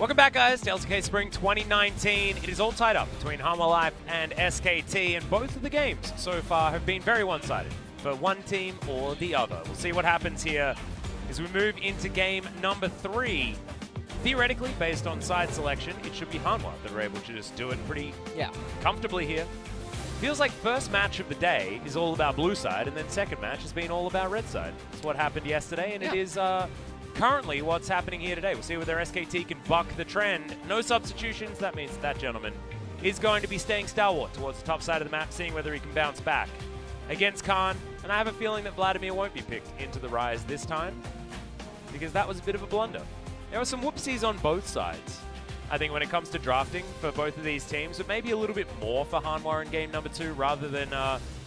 Welcome back, guys, to LCK Spring 2019. It is all tied up between Hanwha Life and SKT, and both of the games so far have been very one-sided for one team or the other. We'll see what happens here as we move into game number 3. Theoretically, based on side selection, it should be Hanwha that are able to just do it pretty comfortably here. Feels like first match of the day is all about blue side, and then second match has been all about red side. That's what happened yesterday, and it is currently what's happening here today. We'll see whether SKT can buck the trend. No substitutions. That means that gentleman is going to be staying stalwart towards the top side of the map, seeing whether he can bounce back against Khan. And I have a feeling that Vladimir won't be picked into the Rise this time, because that was a bit of a blunder. There were some whoopsies on both sides, I think, when it comes to drafting for both of these teams, but maybe a little bit more for Hanwha in game number 2 rather than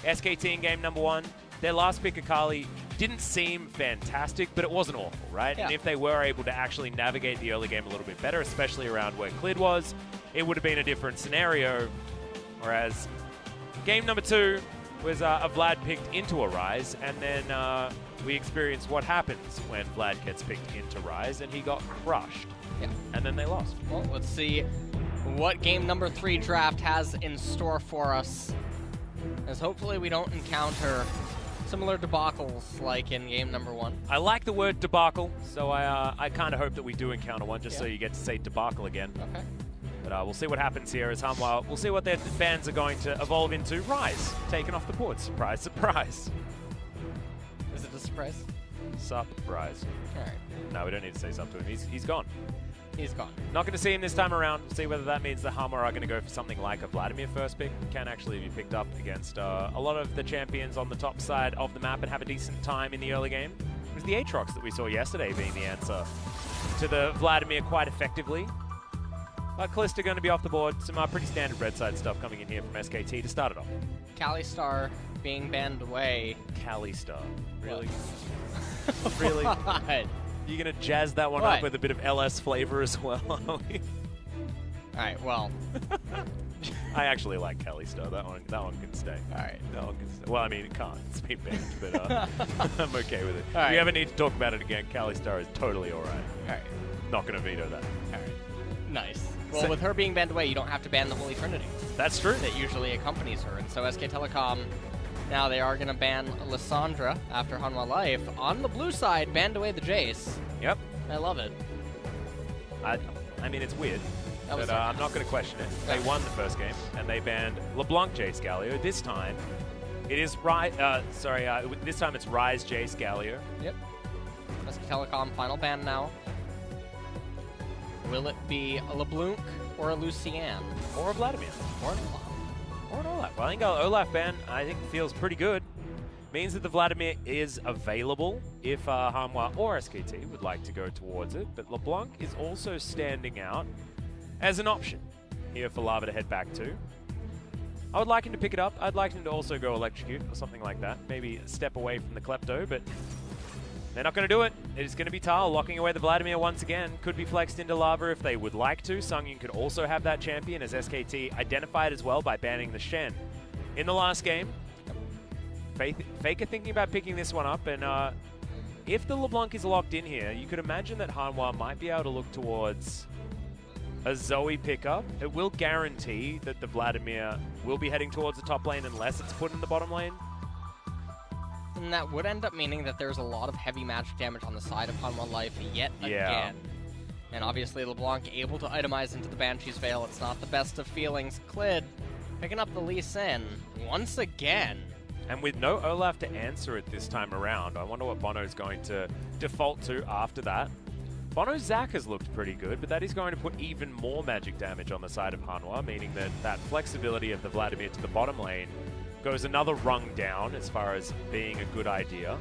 SKT in game number 1. Their last pick, Akali, didn't seem fantastic, but it wasn't awful, right? Yeah. And if they were able to actually navigate the early game a little bit better, especially around where Clid was, it would have been a different scenario. Whereas game number 2 was a Vlad picked into a Rise, and then we experienced what happens when Vlad gets picked into Rise, and he got crushed. Yeah. And then they lost. Well, let's see what game number 3 draft has in store for us, as hopefully we don't encounter similar debacles like in game number 1. I like the word debacle, so I kind of hope that we do encounter one, just so you get to say debacle again. Okay. But we'll see what happens here as Hanwha. We'll see what their fans are going to evolve into. Rise, taken off the board. Surprise, surprise. Is it a surprise? Surprise. All right. No, we don't need to say something to him. He's gone. He's gone. Not going to see him this time around. We'll see whether that means that Hanwha are going to go for something like a Vladimir first pick. Can actually be picked up against a lot of the champions on the top side of the map and have a decent time in the early game. It was the Aatrox that we saw yesterday being the answer to the Vladimir quite effectively. But Calista going to be off the board. Some pretty standard red side stuff coming in here from SKT to start it off. Kalistar being banned away. Kalistar. Really? Really? What? You're going to jazz that one up with a bit of LS flavor as well, are we? Alright, well. I actually like Kalistar. That one can stay. Alright. That one can stay. Well, I mean, it can't. It's been banned, but I'm okay with it. All right. We ever need to talk about it again. Kalistar is totally alright. Alright. Not going to veto that. Alright. Nice. Well, with her being banned away, you don't have to ban the Holy Trinity. That's true. That usually accompanies her. And so SK Telecom, now they are going to ban Lissandra after Hanwha Life. On the blue side, banned away the Jace. Yep. I love it. I mean, it's weird, but sarcastic. I'm not going to question it. They won the first game, and they banned LeBlanc Jace Galio. This time, it is this time it's Rise Jace Galio. Yep. SK Telecom final ban now. Will it be a LeBlanc or a Lucian? Or a Vladimir. Or an Olaf? Or an Olaf. Well, I think Olaf ban, I think, feels pretty good. Means that the Vladimir is available if Hanwha or SKT would like to go towards it. But LeBlanc is also standing out as an option here for Lava to head back to. I would like him to pick it up. I'd like him to also go Electrocute or something like that. Maybe a step away from the Klepto, but they're not going to do it. It's going to be Thal locking away the Vladimir once again. Could be flexed into Lava if they would like to. Sangyoon could also have that champion, as SKT identified as well by banning the Shen in the last game. FLICKR thinking about picking this one up, and if the LeBlanc is locked in here, you could imagine that Hanwha might be able to look towards a Zoe pickup. It will guarantee that the Vladimir will be heading towards the top lane unless it's put in the bottom lane. And that would end up meaning that there's a lot of heavy magic damage on the side of Hanwha Life yet again. And obviously LeBlanc able to itemize into the Banshee's Veil. It's not the best of feelings. Clid picking up the Lee Sin once again. And with no Olaf to answer it this time around, I wonder what bonO's going to default to after that. bonO's Zac has looked pretty good, but that is going to put even more magic damage on the side of Hanwha, meaning that that flexibility of the Vladimir to the bottom lane goes another rung down as far as being a good idea.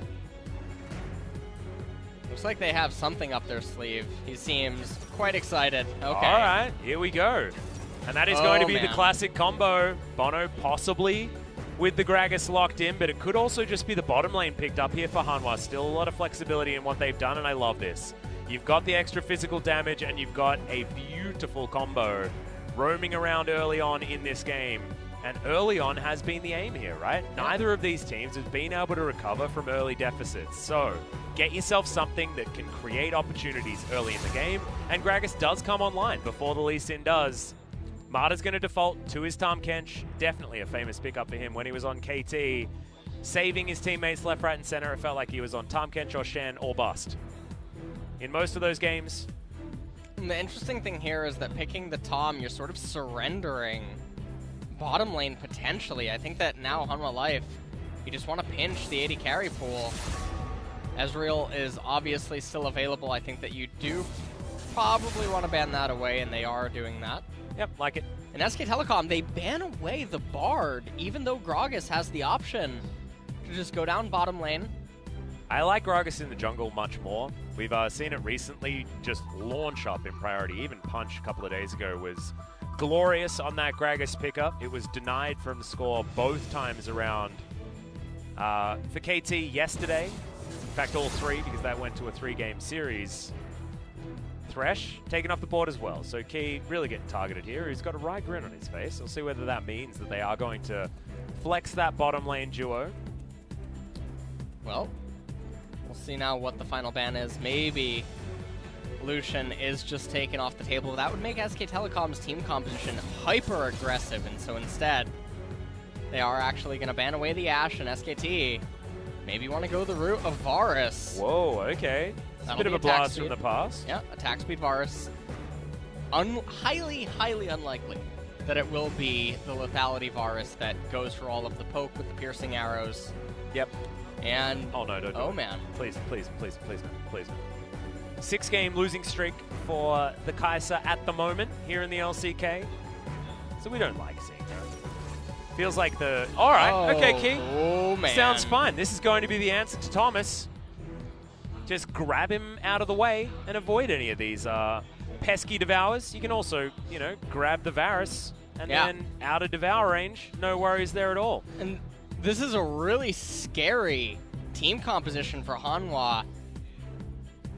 Looks like they have something up their sleeve. He seems quite excited. Okay. All right, here we go. And that is going to be the classic combo. bonO possibly with the Gragas locked in, but it could also just be the bottom lane picked up here for Hanwha. Still a lot of flexibility in what they've done, and I love this. You've got the extra physical damage, and you've got a beautiful combo roaming around early on in this game. And early on has been the aim here, right? Neither of these teams has been able to recover from early deficits. So get yourself something that can create opportunities early in the game. And Gragas does come online before the Lee Sin does. Marta's going to default to his Tahm Kench. Definitely a famous pickup for him when he was on KT. Saving his teammates left, right, and center. It felt like he was on Tahm Kench or Shen or bust. In most of those games. And the interesting thing here is that picking the Tahm, you're sort of surrendering bottom lane potentially. I think that now Hanwha Life, you just want to pinch the AD carry pool. Ezreal is obviously still available. I think that you do probably want to ban that away, and they are doing that. Yep, like it. In SK Telecom, they ban away the Bard, even though Gragas has the option to just go down bottom lane. I like Gragas in the jungle much more. We've seen it recently just launch up in priority. Even Punch a couple of days ago was glorious on that Gragas pickup. It was denied from the score both times around for KT yesterday. In fact, all three, because that went to a 3-game series. Thresh taken off the board as well. So Key really getting targeted here. He's got a wry grin on his face. We'll see whether that means that they are going to flex that bottom lane duo. Well, we'll see now what the final ban is. Maybe Lucian is just taken off the table. That would make SK Telecom's team composition hyper aggressive, and so instead they are actually going to ban away the Ashe, and SKT maybe want to go the route of Varus. Whoa, okay. A bit of a blast from the past. Yeah, attack speed Varus. Highly, highly unlikely that it will be the lethality Varus that goes for all of the poke with the piercing arrows. Yep. And oh no, don't do it. Man. Please, please, please, please, please. 6-game losing streak for the Kai'Sa at the moment here in the LCK. So we don't like seeing that. Feels like the... Alright, okay, Key. Oh, man. Sounds fine. This is going to be the answer to Thomas. Just grab him out of the way and avoid any of these pesky Devours. You can also, you know, grab the Varus and then out of Devour range. No worries there at all. And this is a really scary team composition for Hanwha.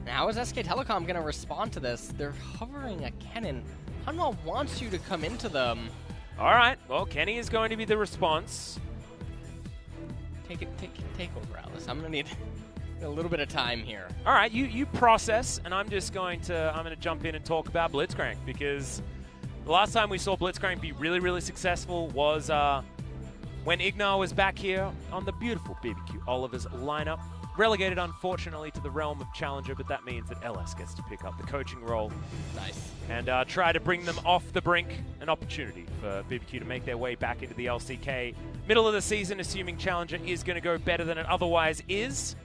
Now, how is SK Telecom going to respond to this? They're hovering a Kennen. Hanwha wants you to come into them. All right. Well, Kenny is going to be the response. Take over, Alice. I'm going to need a little bit of time here. All right, you process, and I'm going to jump in and talk about Blitzcrank, because the last time we saw Blitzcrank be really, really successful was when Ignar was back here on the beautiful BBQ Oliver's lineup. Relegated, unfortunately, to the realm of Challenger, but that means that LS gets to pick up the coaching role. Nice. And try to bring them off the brink. An opportunity for BBQ to make their way back into the LCK. Middle of the season, assuming Challenger is going to go better than it otherwise is.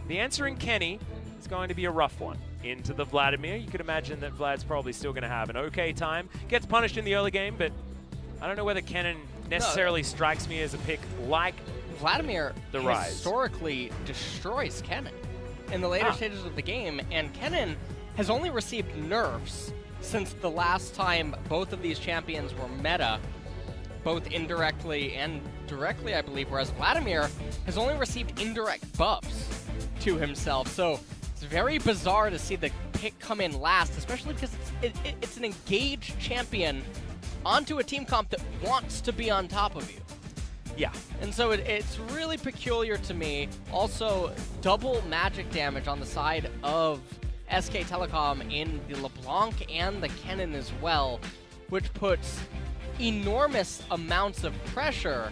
The answer in Kenny is going to be a rough one. Into the Vladimir. You could imagine that Vlad's probably still going to have an okay time. Gets punished in the early game, but I don't know whether Kennen necessarily strikes me as a pick like Vladimir the Rise. Historically destroys Kennen in the later stages of the game, and Kennen has only received nerfs since the last time both of these champions were meta, both indirectly and directly, I believe, whereas Vladimir has only received indirect buffs to himself. So it's very bizarre to see the pick come in last, especially because it's an engaged champion onto a team comp that wants to be on top of you. Yeah. And so it's really peculiar to me. Also, double magic damage on the side of SK Telecom in the LeBlanc and the Kennen as well, which puts enormous amounts of pressure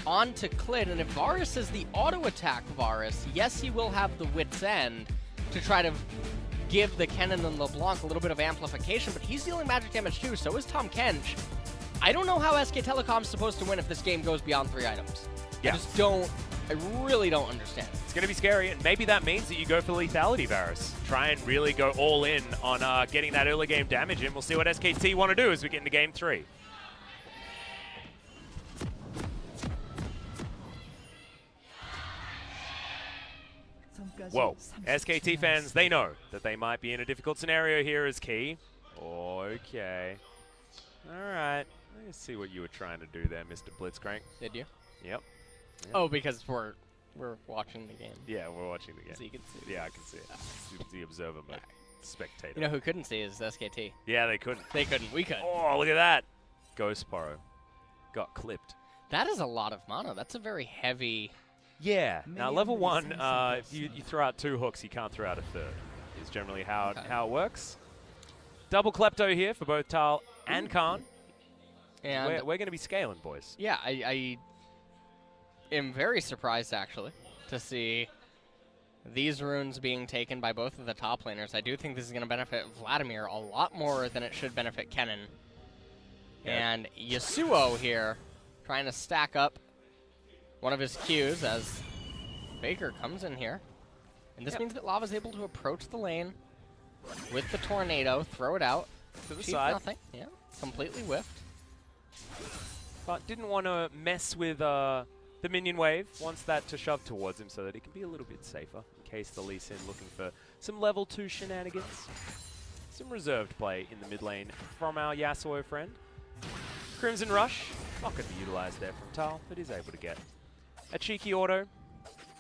onto Clid. And if Varus is the auto-attack Varus, yes, he will have the wit's end to try to give the Kennen and LeBlanc a little bit of amplification, but he's dealing magic damage too, so is Tahm Kench. I don't know how SK Telecom's supposed to win if this game goes beyond 3 items. Yeah. I really don't understand. It's going to be scary, and maybe that means that you go for lethality, Varus. Try and really go all in on getting that early game damage in. We'll see what SKT want to do as we get into game 3. Whoa. SKT fans, they know that they might be in a difficult scenario here as Key. Okay. All right. Let's see what you were trying to do there, Mr. Blitzcrank. Did you? Yep. Oh, because we're watching the game. Yeah, we're watching the game. So you can see it. Yeah, I can see it. It's the observer mode. Spectator. You know who couldn't see is SKT. Yeah, they couldn't. They couldn't. We could. Oh, look at that. Ghost Poro. got clipped. That is a lot of mana. That's a very heavy... Yeah. Now, level 1, if you throw out 2 hooks, you can't throw out a third. Is generally how it works. Double Klepto here for both Thal and Khan. And we're going to be scaling, boys. Yeah, I am very surprised, actually, to see these runes being taken by both of the top laners. I do think this is going to benefit Vladimir a lot more than it should benefit Kennen. Yeah. And Yasuo here, trying to stack up one of his Qs as FLICKR comes in here. And this means that Lava's able to approach the lane with the tornado, throw it out. To the side. Nothing. Yeah, completely whiffed. But didn't want to mess with the minion wave. Wants that to shove towards him so that he can be a little bit safer in case the Lee Sin looking for some level 2 shenanigans. Some reserved play in the mid lane from our Yasuo friend. Crimson Rush, not going to be utilized there from Thal, but he's able to get a cheeky auto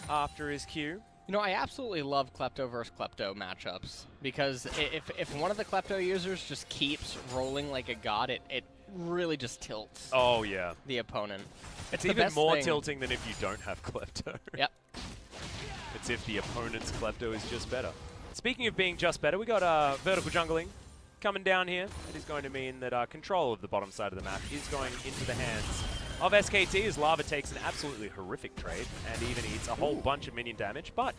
after his Q. You know, I absolutely love Klepto versus Klepto matchups because if one of the Klepto users just keeps rolling like a god, it really just tilts the opponent. It's even more tilting than if you don't have Klepto. Yep. It's if the opponent's Klepto is just better. Speaking of being just better, we got vertical jungling coming down here. It is going to mean that control of the bottom side of the map is going into the hands of SKT as Lava takes an absolutely horrific trade and even eats a whole bunch of minion damage, but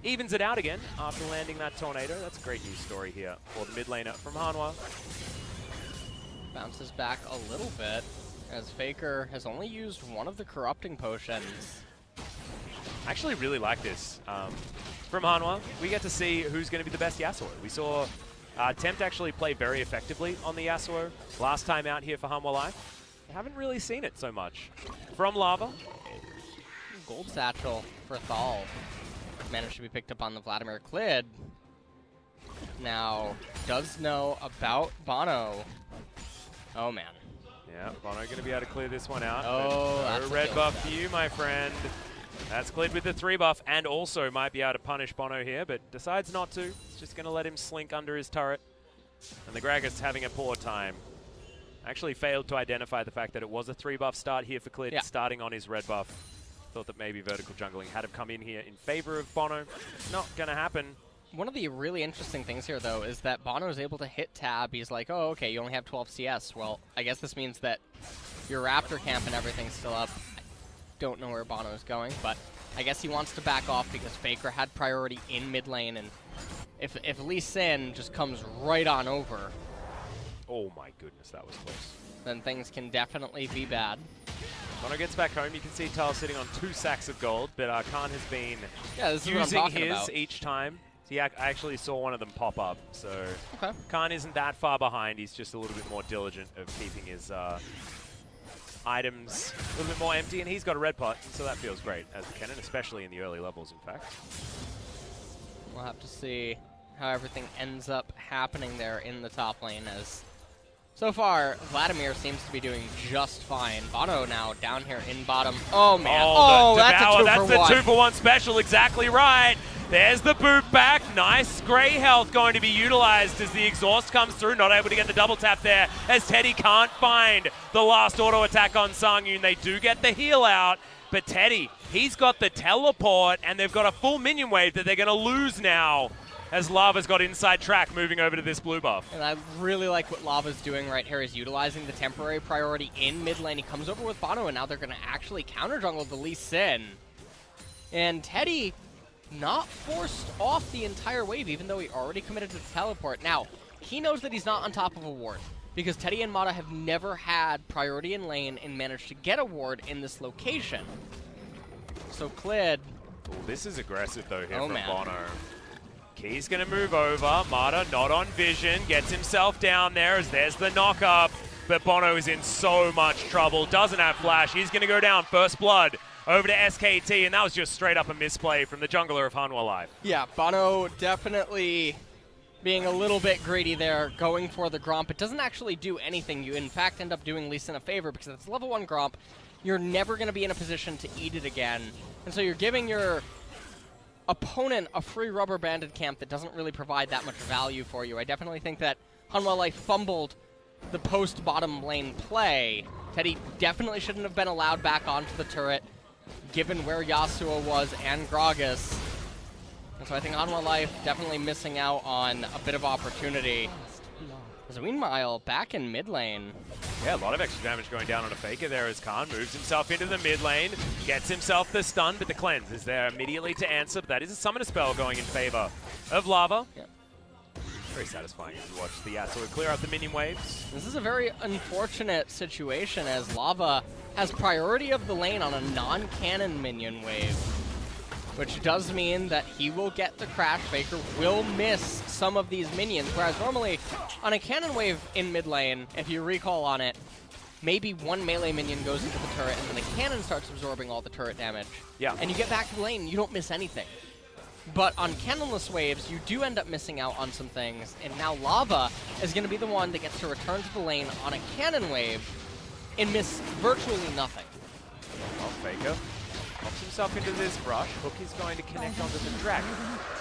evens it out again after landing that tornado. That's a great news story here for the mid laner from Hanwha. Bounces back a little bit as FLICKR has only used one of the corrupting potions. I actually really like this. From Hanwha, we get to see who's going to be the best Yasuo. We saw Tempt actually play very effectively on the Yasuo last time out here for Hanwha Life. I haven't really seen it so much. From Lava. Gold Satchel for Thal. Managed to be picked up on the Vladimir. Clid now does know about bonO. Oh, man. Yeah, bonO going to be able to clear this one out. Oh, that's a red buff for you, my friend. That's Clid with the 3 buff and also might be able to punish bonO here, but decides not to. It's just going to let him slink under his turret. And the Gragas having a poor time. Actually failed to identify the fact that it was a 3 buff start here for Clid, starting on his red buff. Thought that maybe vertical jungling had to come in here in favor of bonO. Not going to happen. One of the really interesting things here, though, is that bonO is able to hit tab. He's like, oh, okay, you only have 12 CS. Well, I guess this means that your Raptor camp and everything's still up. I don't know where bonO is going, but I guess he wants to back off because FLICKR had priority in mid lane, and if Lee Sin just comes right on over... Oh my goodness, that was close. Then things can definitely be bad. bonO gets back home. You can see Thal sitting on 2 sacks of gold, but Khan has been using his each time. See, I actually saw one of them pop up, so Khan isn't that far behind. He's just a little bit more diligent of keeping his items a little bit more empty, and he's got a red pot, so that feels great as a Kennen, especially in the early levels, in fact. We'll have to see how everything ends up happening there in the top lane as... So far, Vladimir seems to be doing just fine. bonO now down here in bottom. Oh, man. Oh, that's a 2-for-1. That's the 2-for-1 special. Exactly right. There's the boot back. Nice gray health going to be utilized as the exhaust comes through. Not able to get the double tap there as Teddy can't find the last auto attack on Sangyoon. They do get the heal out, but Teddy, he's got the teleport, and they've got a full minion wave that they're going to lose now, as Lava's got inside track moving over to this blue buff. And I really like what Lava's doing right here. He's utilizing the temporary priority in mid lane. He comes over with bonO, and now they're going to actually counter jungle the Lee Sin. And Teddy not forced off the entire wave, even though he already committed to the teleport. Now, he knows that he's not on top of a ward, because Teddy and Mata have never had priority in lane and managed to get a ward in this location. So Clid... Ooh, this is aggressive, though, here from bonO. Key's going to move over. Mata not on vision. Gets himself down there as there's the knock-up. But bonO is in so much trouble. Doesn't have flash. He's going to go down. First blood over to SKT. And that was just straight up a misplay from the jungler of Hanwha Life. Yeah, bonO definitely being a little bit greedy there, going for the Gromp. It doesn't actually do anything. You, in fact, end up doing Lee Sin a favor because it's level 1 Gromp. You're never going to be in a position to eat it again. And so you're giving your opponent a free rubber banded camp that doesn't really provide that much value for you. I definitely think that Hanwha Life fumbled the post-bottom lane play, Teddy definitely shouldn't have been allowed back onto the turret, given where Yasuo was and Gragas. And so I think Hanwha Life definitely missing out on a bit of opportunity. So meanwhile, back in mid lane. Yeah, a lot of extra damage going down on a FLICKR there as Khan moves himself into the mid lane, gets himself the stun, but the cleanse is there immediately to answer. But that is a summoner spell going in favor of Lava. Yep. Very satisfying to watch the Yasuo clear out the minion waves. This is a very unfortunate situation as Lava has priority of the lane on a non-cannon minion wave, which does mean that he will get the crash. FLICKR will miss some of these minions, whereas normally on a cannon wave in mid lane, if you recall on it, maybe one melee minion goes into the turret and then the cannon starts absorbing all the turret damage. Yeah. And you get back to the lane and you don't miss anything. But on cannonless waves, you do end up missing out on some things, and now Lava is going to be the one that gets to return to the lane on a cannon wave and miss virtually nothing. Well, FLICKR pops himself into this brush. Hook is going to connect onto the dragon.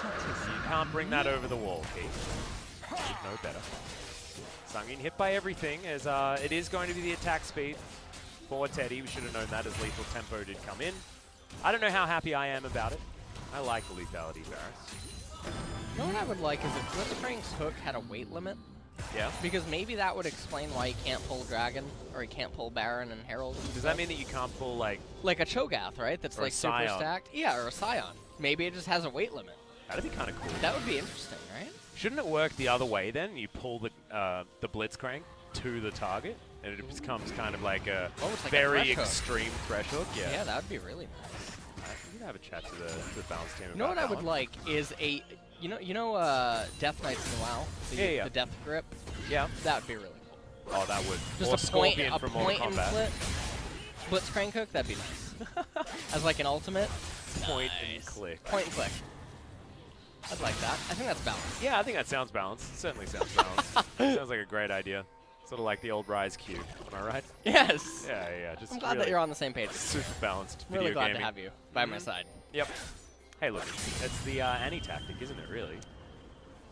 You can't bring that over the wall, Keith. You should know better. Sangyoon hit by everything, as it is going to be the attack speed for Teddy. We should have known that as lethal tempo did come in. I don't know how happy I am about it. I like the lethality, Varus. You know what I would like is if Blitzcrank's hook had a weight limit. Yeah. Because maybe that would explain why he can't pull Dragon, or he can't pull Baron and Herald. Does that mean that you can't pull, like a Cho'Gath, right? That's like super stacked? Yeah, or a Scion. Maybe it just has a weight limit. That'd be kind of cool. That would be interesting, right? Shouldn't it work the other way then? You pull the Blitzcrank to the target, and it becomes kind of like a very extreme thresh hook. Yeah. Yeah, that would be really nice. We can have a chat to the balance team. You know what I would like is a, you know, Death Knights in WoW. The Death Grip. Yeah, that would be really cool. Oh, that would. Just a point and click. Blitzcrank hook. That'd be nice. As like an ultimate. Point and click. Point and click. I'd like that. I think that's balanced. Yeah, I think that sounds balanced. It certainly sounds balanced. Sounds like a great idea. Sort of like the old Rise Q. Am I right? Yes. Yeah, yeah. Just I'm glad that you're on the same page. Super balanced. Really glad gaming. to have you by my side. Yep. Hey, look, it's the Annie tactic, isn't it? Really.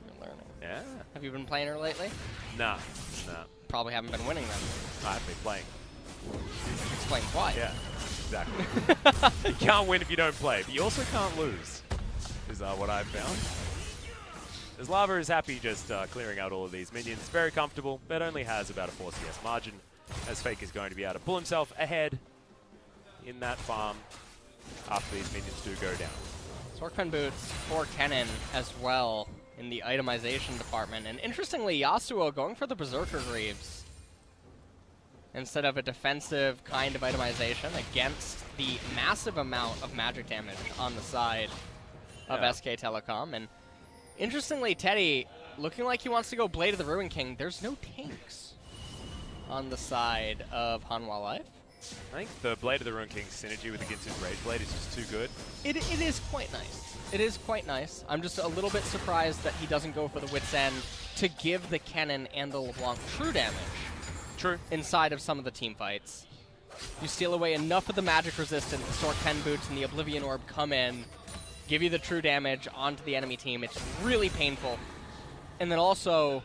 You're learning. Yeah. Have you been playing her lately? Nah. Nah. Probably haven't been winning them. I've been playing. Explains why. Yeah. Exactly. You can't win if you don't play, but you also can't lose. Is what I've found. As Lava is happy just clearing out all of these minions. Very comfortable, but only has about a 4 CS margin, as FLICKR is going to be able to pull himself ahead in that farm after these minions do go down. Sorkpen boots for Kennen as well in the itemization department. And interestingly, Yasuo going for the Berserker Greaves instead of a defensive kind of itemization against the massive amount of magic damage on the side of SK Telecom. And interestingly, Teddy, looking like he wants to go Blade of the Ruin King. There's no tanks on the side of Hanwha Life. I think the Blade of the Ruin King synergy with against his Rage Blade is just too good. It is quite nice. It is quite nice. I'm just a little bit surprised that he doesn't go for the Wit's End to give the Kennen and the LeBlanc true damage. True. Inside of some of the team fights. You steal away enough of the magic resistance, the Sorkpen boots and the Oblivion Orb come in, give you the true damage onto the enemy team. It's really painful. And then also,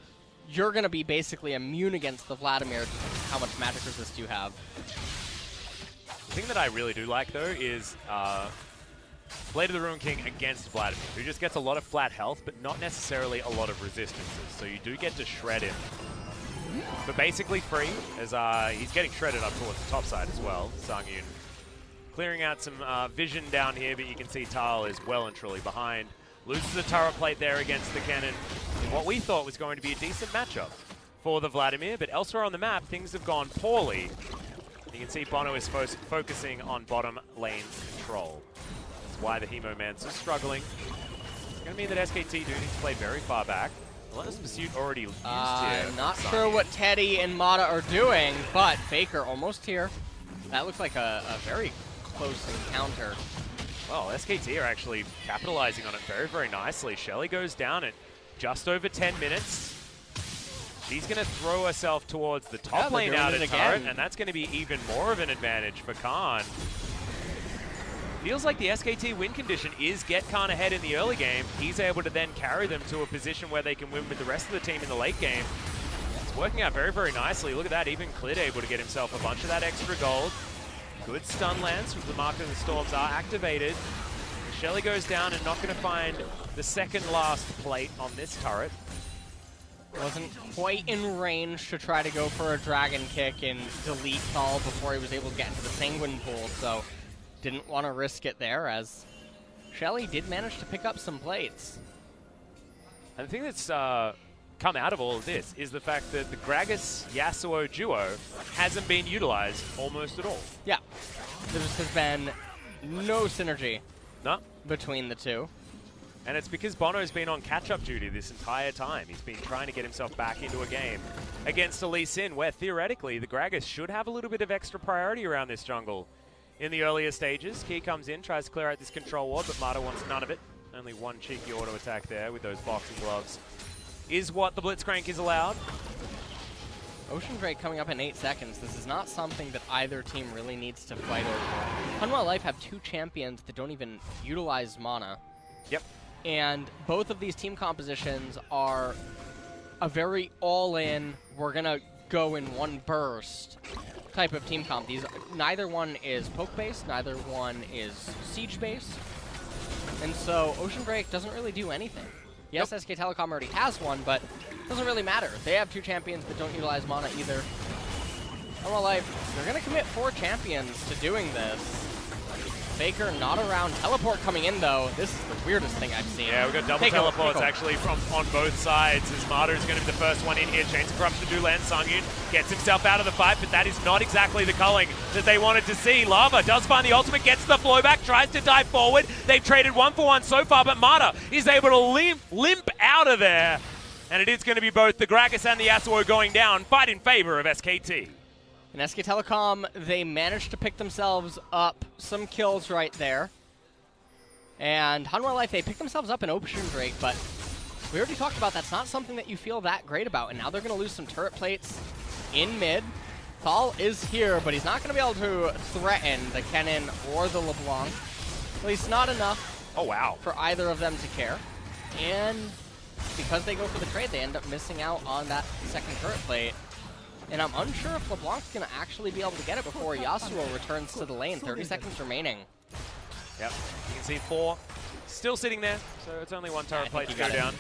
you're going to be basically immune against the Vladimir, how much magic resist you have. The thing that I really do like, though, is Blade of the Ruin King against Vladimir, who just gets a lot of flat health, but not necessarily a lot of resistances. So you do get to shred him. But basically free, as he's getting shredded up towards the top side as well. Sangyoon clearing out some vision down here, but you can see Thal is well and truly behind. Loses the turret plate there against the Kennen. What we thought was going to be a decent matchup for the Vladimir, but elsewhere on the map, things have gone poorly. You can see bonO is focusing on bottom lane control. That's why the Hemo Man's is struggling. It's going to mean that SKT do need to play very far back. Relentless Pursuit already used here. Not sure what Teddy and Mata are doing, but FLICKR almost here. That looks like a very close encounter. Well, SKT are actually capitalizing on it very, very nicely. Shelly goes down at just over 10 minutes. She's going to throw herself towards the top lane out of turret, and that's going to be even more of an advantage for Khan. Feels like the SKT win condition is get Khan ahead in the early game. He's able to then carry them to a position where they can win with the rest of the team in the late game. It's working out very, very nicely. Look at that, even Clid able to get himself a bunch of that extra gold. Good stun lance with the Mark of the Storms are activated. HLE goes down and not going to find the second last plate on this turret. Wasn't quite in range to try to go for a dragon kick and delete Thal before he was able to get into the Sangyoon pool, so didn't want to risk it there, as HLE did manage to pick up some plates. And the thing that's come out of all of this is the fact that the Gragas-Yasuo duo hasn't been utilized almost at all. Yeah, there just has been no synergy between the two. And it's because bonO's been on catch-up duty this entire time. He's been trying to get himself back into a game against a Lucian, where theoretically the Gragas should have a little bit of extra priority around this jungle in the earlier stages. Key comes in, tries to clear out this control ward, but Mata wants none of it. Only one cheeky auto attack there with those boxing gloves is what the Blitzcrank is allowed. Ocean Drake coming up in 8 seconds. This is not something that either team really needs to fight over. Hanwha Life have 2 champions that don't even utilize mana. Yep. And both of these team compositions are a very all-in, we're going to go in one burst type of team comp. Neither one is poke-based, neither one is siege-based. And so Ocean Drake doesn't really do anything. Yes, SK Telecom already has one, but it doesn't really matter. They have 2 champions that don't utilize mana either. Hanwha Life, they're going to commit 4 champions to doing this. FLICKR not around. Teleport coming in, though. This is the weirdest thing I've seen. Yeah, we've got double teleports actually on both sides, as Mata is going to be the first one in here. Chains of Corruption do land. Sangyoon gets himself out of the fight, but that is not exactly the culling that they wanted to see. Lava does find the ultimate, gets the flowback, tries to dive forward. They've traded 1-for-1 so far, but Mata is able to limp out of there. And it is going to be both the Gragas and the Yasuo going down. Fight in favor of SKT. And SK Telecom, they managed to pick themselves up some kills right there. And Hanwha Life, they picked themselves up in Ocean Drake, but we already talked about that's not something that you feel that great about. And now they're going to lose some turret plates in mid. Thal is here, but he's not going to be able to threaten the Kennen or the LeBlanc. At least not enough for either of them to care. And because they go for the trade, they end up missing out on that second turret plate. And I'm unsure if LeBlanc's going to actually be able to get it before Yasuo returns to the lane. 30 seconds remaining. Yep, you can see 4 still sitting there, so it's only 1 turret plate to go down.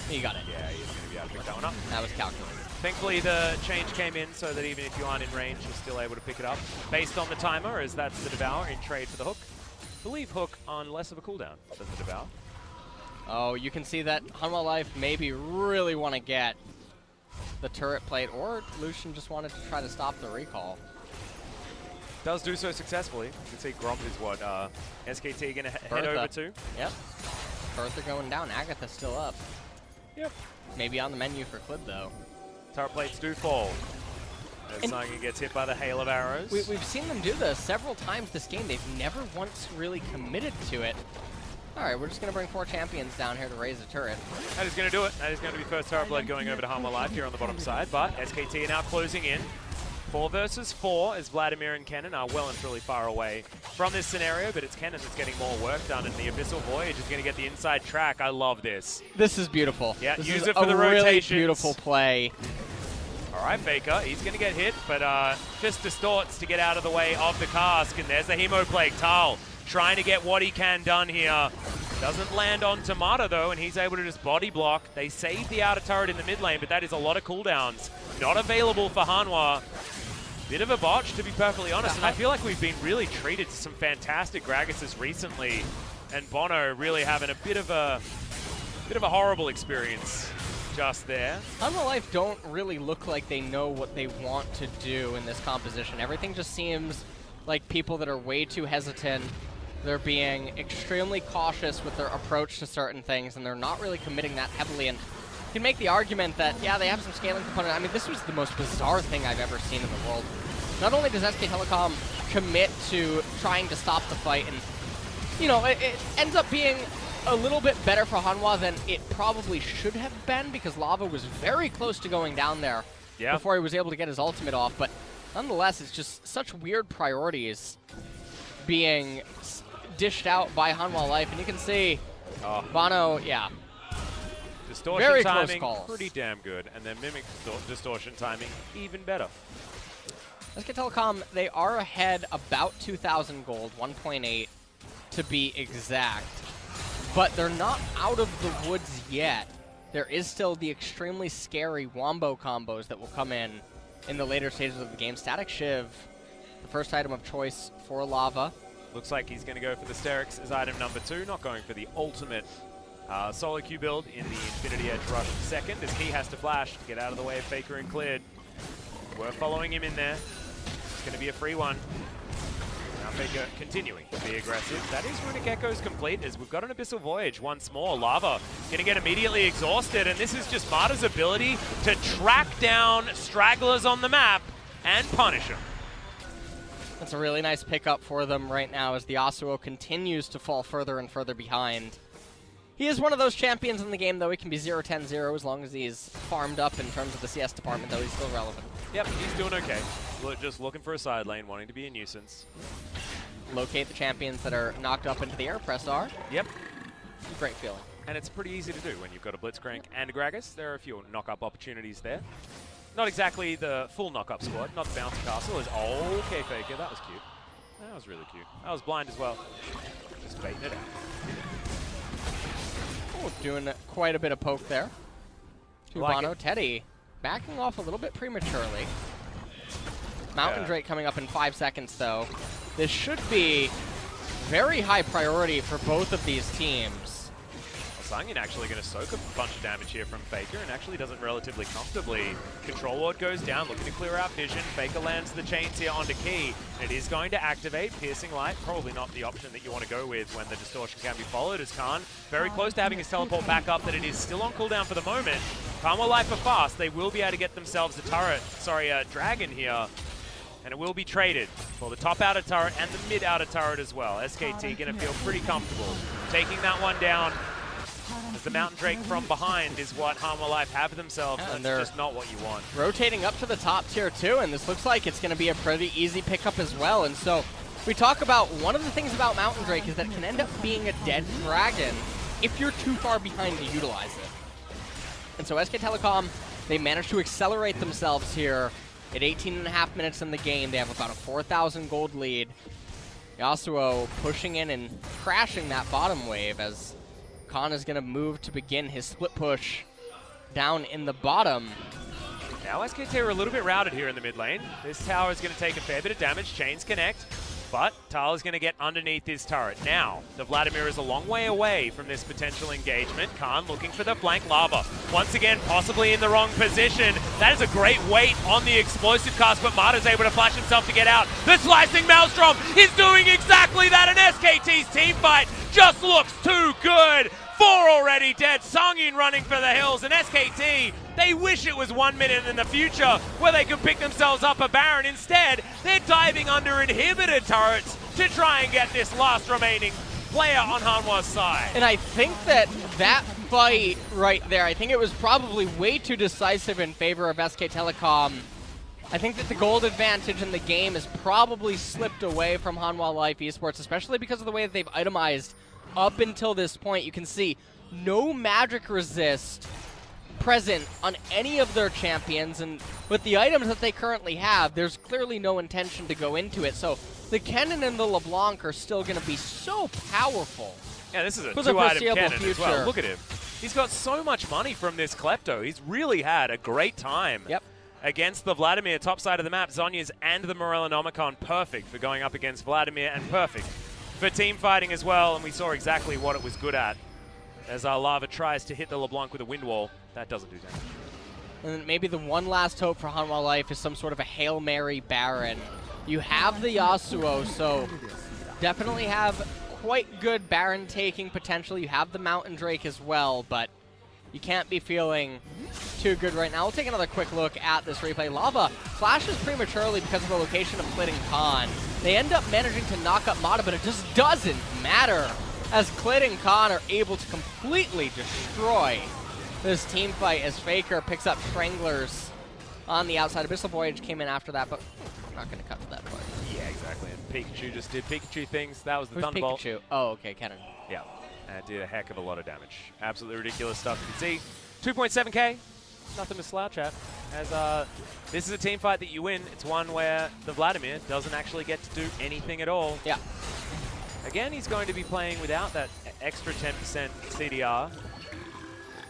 He got it. Yeah, he's going to be able to pick that one up. That was calculated. Thankfully, the change came in so that even if you aren't in range, you're still able to pick it up based on the timer, as that's the Devour in trade for the hook. I believe hook on less of a cooldown than the Devour. Oh, you can see that Hanwha Life maybe really want to get the turret plate, or Lucian just wanted to try to stop the recall. Does do so successfully. You can see Gromp is what SKT going to head over to. Yep. Bertha going down. Agatha still up. Yep. Maybe on the menu for Clid, though. Turret plates do fall as Sangyoon gets hit by the hail of arrows. We've seen them do this several times this game. They've never once really committed to it. All right, we're just going to bring 4 champions down here to raise a turret. That is going to do it. That is going to be first turret blood going over to Hanwha Life here on the bottom side, but SKT are now closing in. 4 versus 4 as Vladimir and Kennen are well and truly far away from this scenario, but it's Kennen that's getting more work done, and the Abyssal Voyage is going to get the inside track. I love this. This is beautiful. Yeah, this use is it for the really rotations. Beautiful play. All right, FLICKR, he's going to get hit, but just distorts to get out of the way of the cask, and there's the Hemo Plague. Thal trying to get what he can done here. Doesn't land on Mata, though, and he's able to just body block. They save the outer turret in the mid lane, but that is a lot of cooldowns. Not available for Hanwha. Bit of a botch, to be perfectly honest, and I feel like we've been really treated to some fantastic Gragases recently, and bonO really having a bit of a horrible experience just there. Hanwha Life don't really look like they know what they want to do in this composition. Everything just seems like people that are way too hesitant. They're being extremely cautious with their approach to certain things, and they're not really committing that heavily. And you can make the argument that, yeah, they have some scaling component. I mean, this was the most bizarre thing I've ever seen in the world. Not only does SK Telecom commit to trying to stop the fight, and, you know, it ends up being a little bit better for Hanwha than it probably should have been, because Lava was very close to going down there before he was able to get his ultimate off. But nonetheless, it's just such weird priorities being dished out by Hanwha Life, and you can see bonO, Distortion Very timing, close calls. pretty damn good. And then Mimic distortion timing, even better. SK Telecom, they are ahead about 2,000 gold, 1.8 to be exact. But they're not out of the woods yet. There is still the extremely scary wombo combos that will come in the later stages of the game. Static Shiv, the first item of choice for Lava. Looks like he's going to go for the Sterix as item number 2, not going for the ultimate solo queue build in the Infinity Edge Rush second, as he has to flash to get out of the way of FLICKR and Clid. We're following him in there. It's going to be a free one. Now FLICKR continuing to be aggressive. That is Runic Echoes complete, as we've got an Abyssal Voyage once more. Lava going to get immediately exhausted, and this is just Marta's ability to track down stragglers on the map and punish them. That's a really nice pickup for them right now as the Yasuo continues to fall further and further behind. He is one of those champions in the game, though. He can be 0-10-0 as long as he's farmed up in terms of the CS department, though he's still relevant. Yep, he's doing okay. Just looking for a side lane, wanting to be a nuisance. Locate the champions that are knocked up into the air, press R. Yep. Great feeling. And it's pretty easy to do when you've got a Blitzcrank and a Gragas. There are a few knock-up opportunities there. Not exactly the full knock-up squad, not the bouncy castle. Is okay, FLICKR, that was cute. That was really cute. I was blind as well. Just baiting it out. Oh, doing quite a bit of poke there. To like bonO. it. Teddy backing off a little bit prematurely. Mountain Drake coming up in 5 seconds, though. This should be very high priority for both of these teams. Well, Sangyoon actually going to soak a bunch of damage here from FLICKR and actually does it relatively comfortably. Control Ward goes down, looking to clear out vision. FLICKR lands the chains here onto Key. And it is going to activate Piercing Light. Probably not the option that you want to go with when the distortion can be followed, as Khan very close to having his teleport back up, that it is still on cooldown for the moment. Hanwha Life are fast. They will be able to get themselves a dragon here. And it will be traded for the top outer turret and the mid outer turret as well. SKT going to feel pretty comfortable taking that one down, as the Mountain Drake from behind is what Hanwha Life have themselves. And that's just not what you want. Rotating up to the top tier too, and this looks like it's going to be a pretty easy pickup as well. And so we talk about one of the things about Mountain Drake is that it can end up being a dead dragon if you're too far behind to utilize it. And so SK Telecom, they managed to accelerate themselves here. At 18.5 minutes in the game, they have about a 4,000 gold lead. Yasuo pushing in and crashing that bottom wave as Khan is going to move to begin his split push down in the bottom. Now SKT are a little bit routed here in the mid lane. This tower is going to take a fair bit of damage. Chains connect, but Thal is going to get underneath his turret. Now, the Vladimir is a long way away from this potential engagement. Khan looking for the flank lava. Once again, possibly in the wrong position. That is a great weight on the explosive cast, but Marta's able to flash himself to get out. The slicing Maelstrom is doing exactly that, and SKT's team fight just looks too good. 4 already dead. Sangyoon running for the hills, and SKT, they wish it was 1 minute in the future where they could pick themselves up a Baron. Instead, they're diving under inhibitor turrets to try and get this last remaining player on Hanwha's side. And I think that fight right there, I think it was probably way too decisive in favor of SK Telecom. I think that the gold advantage in the game has probably slipped away from Hanwha Life Esports, especially because of the way that they've itemized up until this point. You can see no magic resist present on any of their champions, and with the items that they currently have, there's clearly no intention to go into it. So the Kennen and the LeBlanc are still going to be so powerful. Yeah, this is a for the 2-item foreseeable Kennen future. as well. Look at him. He's got so much money from this Klepto. He's really had a great time. Yep. Against the Vladimir top side of the map. Zhonya's and the Morellonomicon perfect for going up against Vladimir, and perfect for team fighting as well, and we saw exactly what it was good at. As our Lava tries to hit the LeBlanc with a wind wall, that doesn't do damage. And maybe the one last hope for Hanwha Life is some sort of a Hail Mary Baron. You have the Yasuo, so definitely have quite good Baron taking potential. You have the Mountain Drake as well, but you can't be feeling too good right now. We'll take another quick look at this replay. Lava flashes prematurely because of the location of Clid and Khan. They end up managing to knock up Mata, but it just doesn't matter, as Clid and Khan are able to completely destroy this team fight as FLICKR picks up Stranglers on the outside. Abyssal Voyage came in after that, but I'm not going to cut to that part. Yeah, exactly. And Pikachu just did Pikachu things. That was the Who's Thunderbolt. Pikachu? Oh, okay, Kennen. Yeah. and did a heck of a lot of damage. Absolutely ridiculous stuff. You can see 2.7k, nothing to slouch at. As this is a team fight that you win. It's one where the Vladimir doesn't actually get to do anything at all. Yeah. Again, he's going to be playing without that extra 10% CDR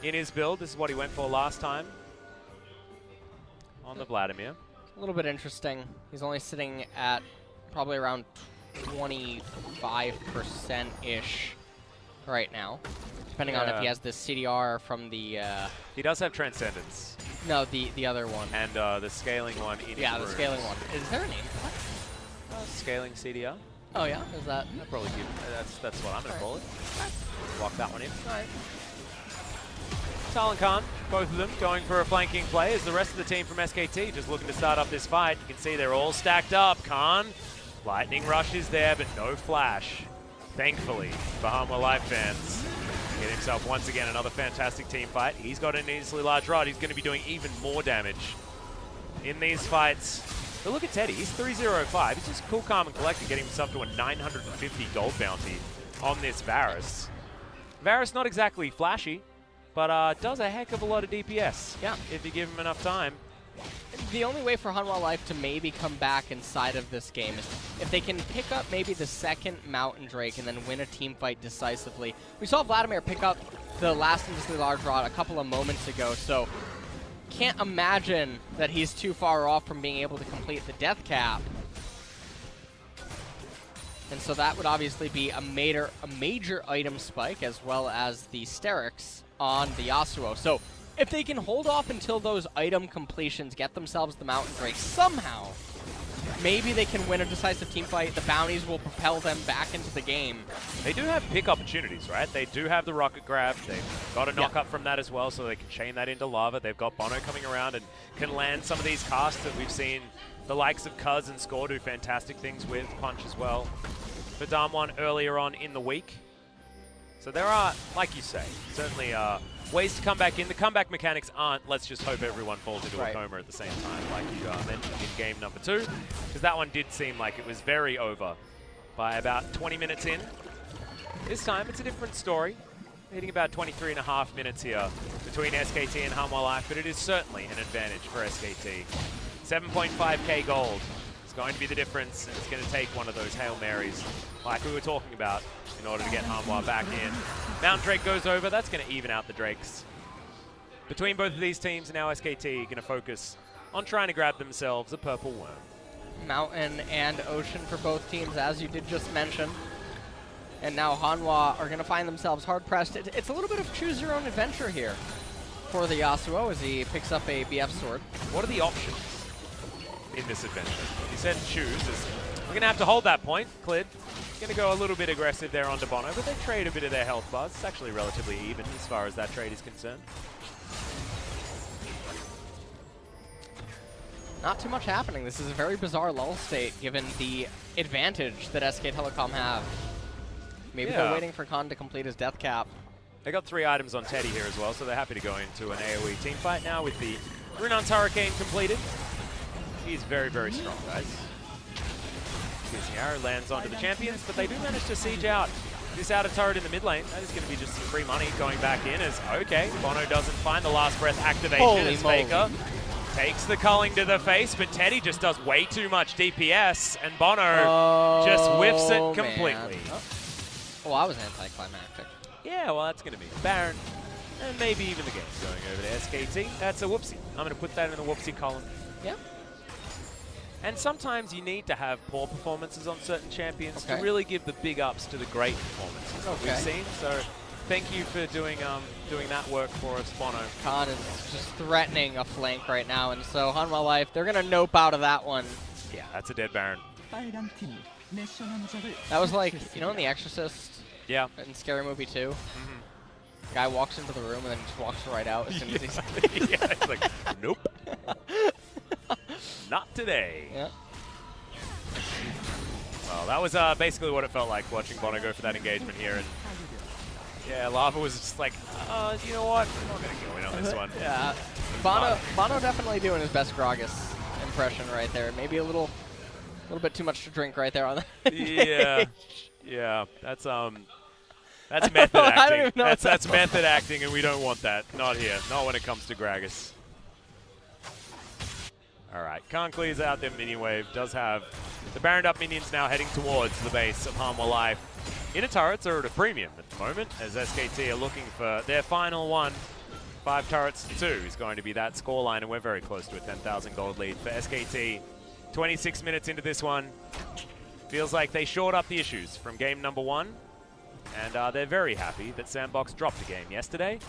in his build. This is what he went for last time on the Vladimir. A little bit interesting. He's only sitting at probably around 25%-ish right now, depending on if he has the CDR from the... he does have Transcendence. No, the other one. And the scaling one in Yeah, the room. scaling one. Is there a name for that? Scaling CDR. Oh yeah, is that? I'd probably give, that's what I'm going to call it. Lock that one in. All right. Thal and Khan, both of them going for a flanking play as the rest of the team from SKT just looking to start up this fight. You can see they're all stacked up. Khan, lightning rush is there, but no flash. Thankfully, for Hanwha Life fans. Get himself once again another fantastic team fight. He's got an easily large rod. He's going to be doing even more damage in these fights. But look at Teddy. He's 3-0-5. He's just cool, calm, and collected, getting himself to a 950 gold bounty on this Varus. Varus not exactly flashy, but does a heck of a lot of DPS. Yeah. If you give him enough time. The only way for Hanwha Life to maybe come back inside of this game is if they can pick up maybe the second Mountain Drake and then win a team fight decisively. We saw Vladimir pick up the last Industry Large Rod a couple of moments ago, so can't imagine that he's too far off from being able to complete the death cap. And so that would obviously be a major item spike as well as the Sterix on the Yasuo. So if they can hold off until those item completions, get themselves the Mountain Drake somehow, maybe they can win a decisive team fight. The bounties will propel them back into the game. They do have pick opportunities, right? They do have the rocket grab. They've got a knock up from that as well, so they can chain that into lava. They've got bonO coming around and can land some of these casts that we've seen the likes of Cuz and Score do fantastic things with. Punch as well for Damwon earlier on in the week. So there are, like you say, certainly ways to come back in. The comeback mechanics aren't, let's just hope everyone falls into a coma at the same time, like you mentioned in game number 2, because that one did seem like it was very over by about 20 minutes in. This time, it's a different story. Hitting about 23.5 minutes here between SKT and Hanwha Life, but it is certainly an advantage for SKT. 7.5k gold is going to be the difference, and it's going to take one of those Hail Marys, like we were talking about, in order to get Hanwha back in. Mountain Drake goes over. That's going to even out the Drakes. Between both of these teams and now SKT are going to focus on trying to grab themselves a purple worm. Mountain and Ocean for both teams, as you did just mention. And now Hanwha are going to find themselves hard-pressed. It's a little bit of choose-your-own-adventure here for the Yasuo as he picks up a BF sword. What are the options in this adventure? You said choose. We're going to have to hold that point. Clid going to go a little bit aggressive there onto bonO, but they trade a bit of their health bars. It's actually relatively even as far as that trade is concerned. Not too much happening. This is a very bizarre lull state given the advantage that SK Telecom have. Maybe they're waiting for Khan to complete his death cap. They got 3 items on Teddy here as well, so they're happy to go into an AoE team fight now with the Runon's Hurricane completed. He's very, very strong, guys. Piercing Arrow lands onto the champions, but they do manage to siege out this outer turret in the mid lane. That is going to be just some free money going back in as, okay, bonO doesn't find the last breath activation as FLICKR takes the culling to the face, but Teddy just does way too much DPS, and bonO just whiffs it completely. Oh, I was anticlimactic. Yeah, well, that's going to be Baron, and maybe even the game's going over to SKT. That's a whoopsie. I'm going to put that in the whoopsie column. Yeah. And sometimes you need to have poor performances on certain champions to really give the big ups to the great performances that we've seen. So thank you for doing that work for us, bonO. Khan is just threatening a flank right now, and so Hanwha Life, they're going to nope out of that one. Yeah, that's a dead Baron. That was like, you know, in The Exorcist? Yeah. In Scary Movie 2? The guy walks into the room and then just walks right out as soon as he's... Yeah, it's like, nope. Not today. Yeah. Well, that was basically what it felt like watching bonO go for that engagement here. And yeah, Lava was just like, you know what? I'm not going to go in on this one. Yeah. bonO definitely doing his best Gragas impression right there. Maybe a little bit too much to drink right there on that. Yeah. Yeah. That's That's method I don't acting. even know That's method acting, and we don't want that. Not here. Not when it comes to Gragas. All right, Khan clears out their mini wave. Does have the Baroned up minions now heading towards the base of Hanwha Life. Inner turrets are at a premium at the moment, as SKT are looking for their final one. 5 turrets to 2 is going to be that scoreline, and we're very close to a 10,000 gold lead for SKT. 26 minutes into this one. Feels like they shored up the issues from game number 1, and they're very happy that Sandbox dropped a game yesterday,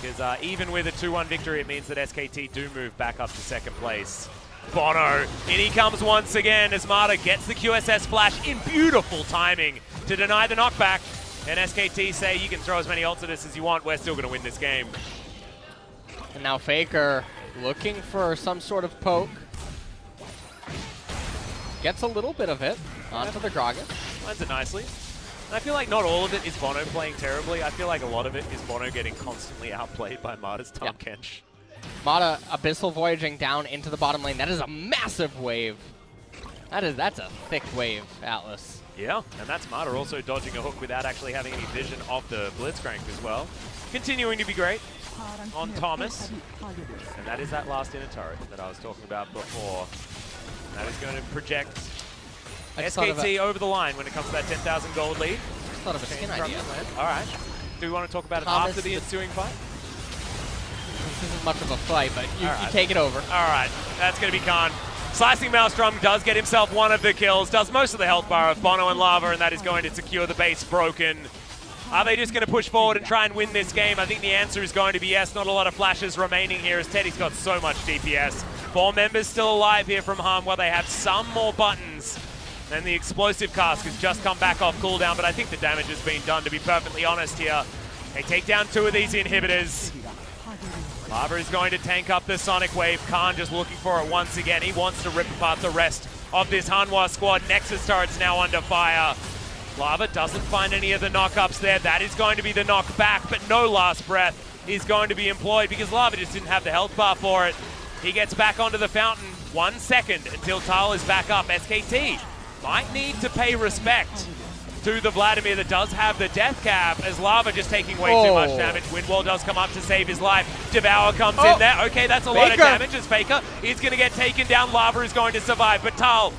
because even with a 2-1 victory, it means that SKT do move back up to 2nd place. bonO, in he comes once again as Marta gets the QSS flash in beautiful timing to deny the knockback. And SKT say you can throw as many ults at us as you want, we're still going to win this game. And now FLICKR looking for some sort of poke. Gets a little bit of it onto the Gragas. Lands it nicely. And I feel like not all of it is bonO playing terribly. I feel like a lot of it is bonO getting constantly outplayed by Marta's Tahm Kench. Marta abyssal voyaging down into the bottom lane. That is a massive wave. That's a thick wave, Atlas. Yeah, and that's Marta also dodging a hook without actually having any vision of the Blitzcrank as well. Continuing to be great on Thomas. And that is that last inner turret that I was talking about before. And that is going to project SKT over the line when it comes to that 10,000 gold lead. I just thought of a skin idea. All right. Do we want to talk about it after the ensuing fight? This isn't much of a fight, but you take it over. All right, that's going to be Khan. Slicing Maelstrom does get himself one of the kills, does most of the health bar of bonO and Lava, and that is going to secure the base broken. Are they just going to push forward and try and win this game? I think the answer is going to be yes. Not a lot of flashes remaining here as Teddy's got so much DPS. 4 members still alive here from Hanwha. They have some more buttons. And the explosive cask has just come back off cooldown, but I think the damage has been done, to be perfectly honest here. They take down 2 of these inhibitors. Lava is going to tank up the Sonic Wave. Khan just looking for it once again. He wants to rip apart the rest of this Hanwha squad. Nexus turret's now under fire. Lava doesn't find any of the knock-ups there. That is going to be the knockback, but no last breath is going to be employed because Lava just didn't have the health bar for it. He gets back onto the fountain. 1 second until Thal is back up. SKT might need to pay respect to the Vladimir that does have the death cap, as Lava just taking way too much damage. Windwall does come up to save his life. Devour comes in there. Okay, that's a lot of damage as FLICKR is going to get taken down. Lava is going to survive, but Thal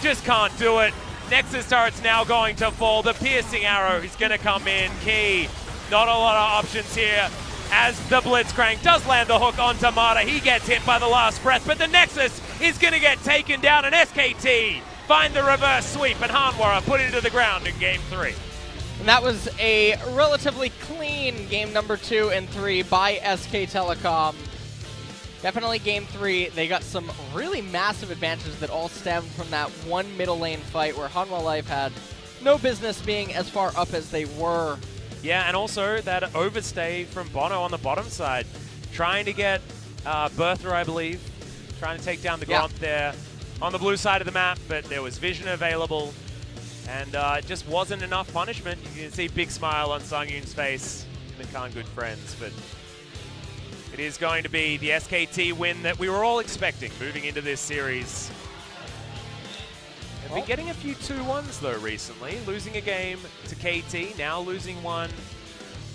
just can't do it. Nexus turret's now going to fall. The piercing arrow is going to come in. Key, not a lot of options here, as the Blitzcrank does land the hook onto Marta. He gets hit by the last breath, but the Nexus is going to get taken down, and SKT find the reverse sweep, and Hanwha put into the ground in game 3. And that was a relatively clean game number 2 and 3 by SK Telecom. Definitely game 3, they got some really massive advantages that all stemmed from that one middle lane fight where Hanwha Life had no business being as far up as they were. Yeah, and also that overstay from bonO on the bottom side. Trying to get Bertha, I believe. Trying to take down the Gromp there on the blue side of the map, but there was vision available, and it just wasn't enough punishment. You can see a big smile on Sangyoon's face. The Khan good friends, but it is going to be the SKT win that we were all expecting moving into this series. They've been getting a few 2-1s though recently, losing a game to KT, now losing one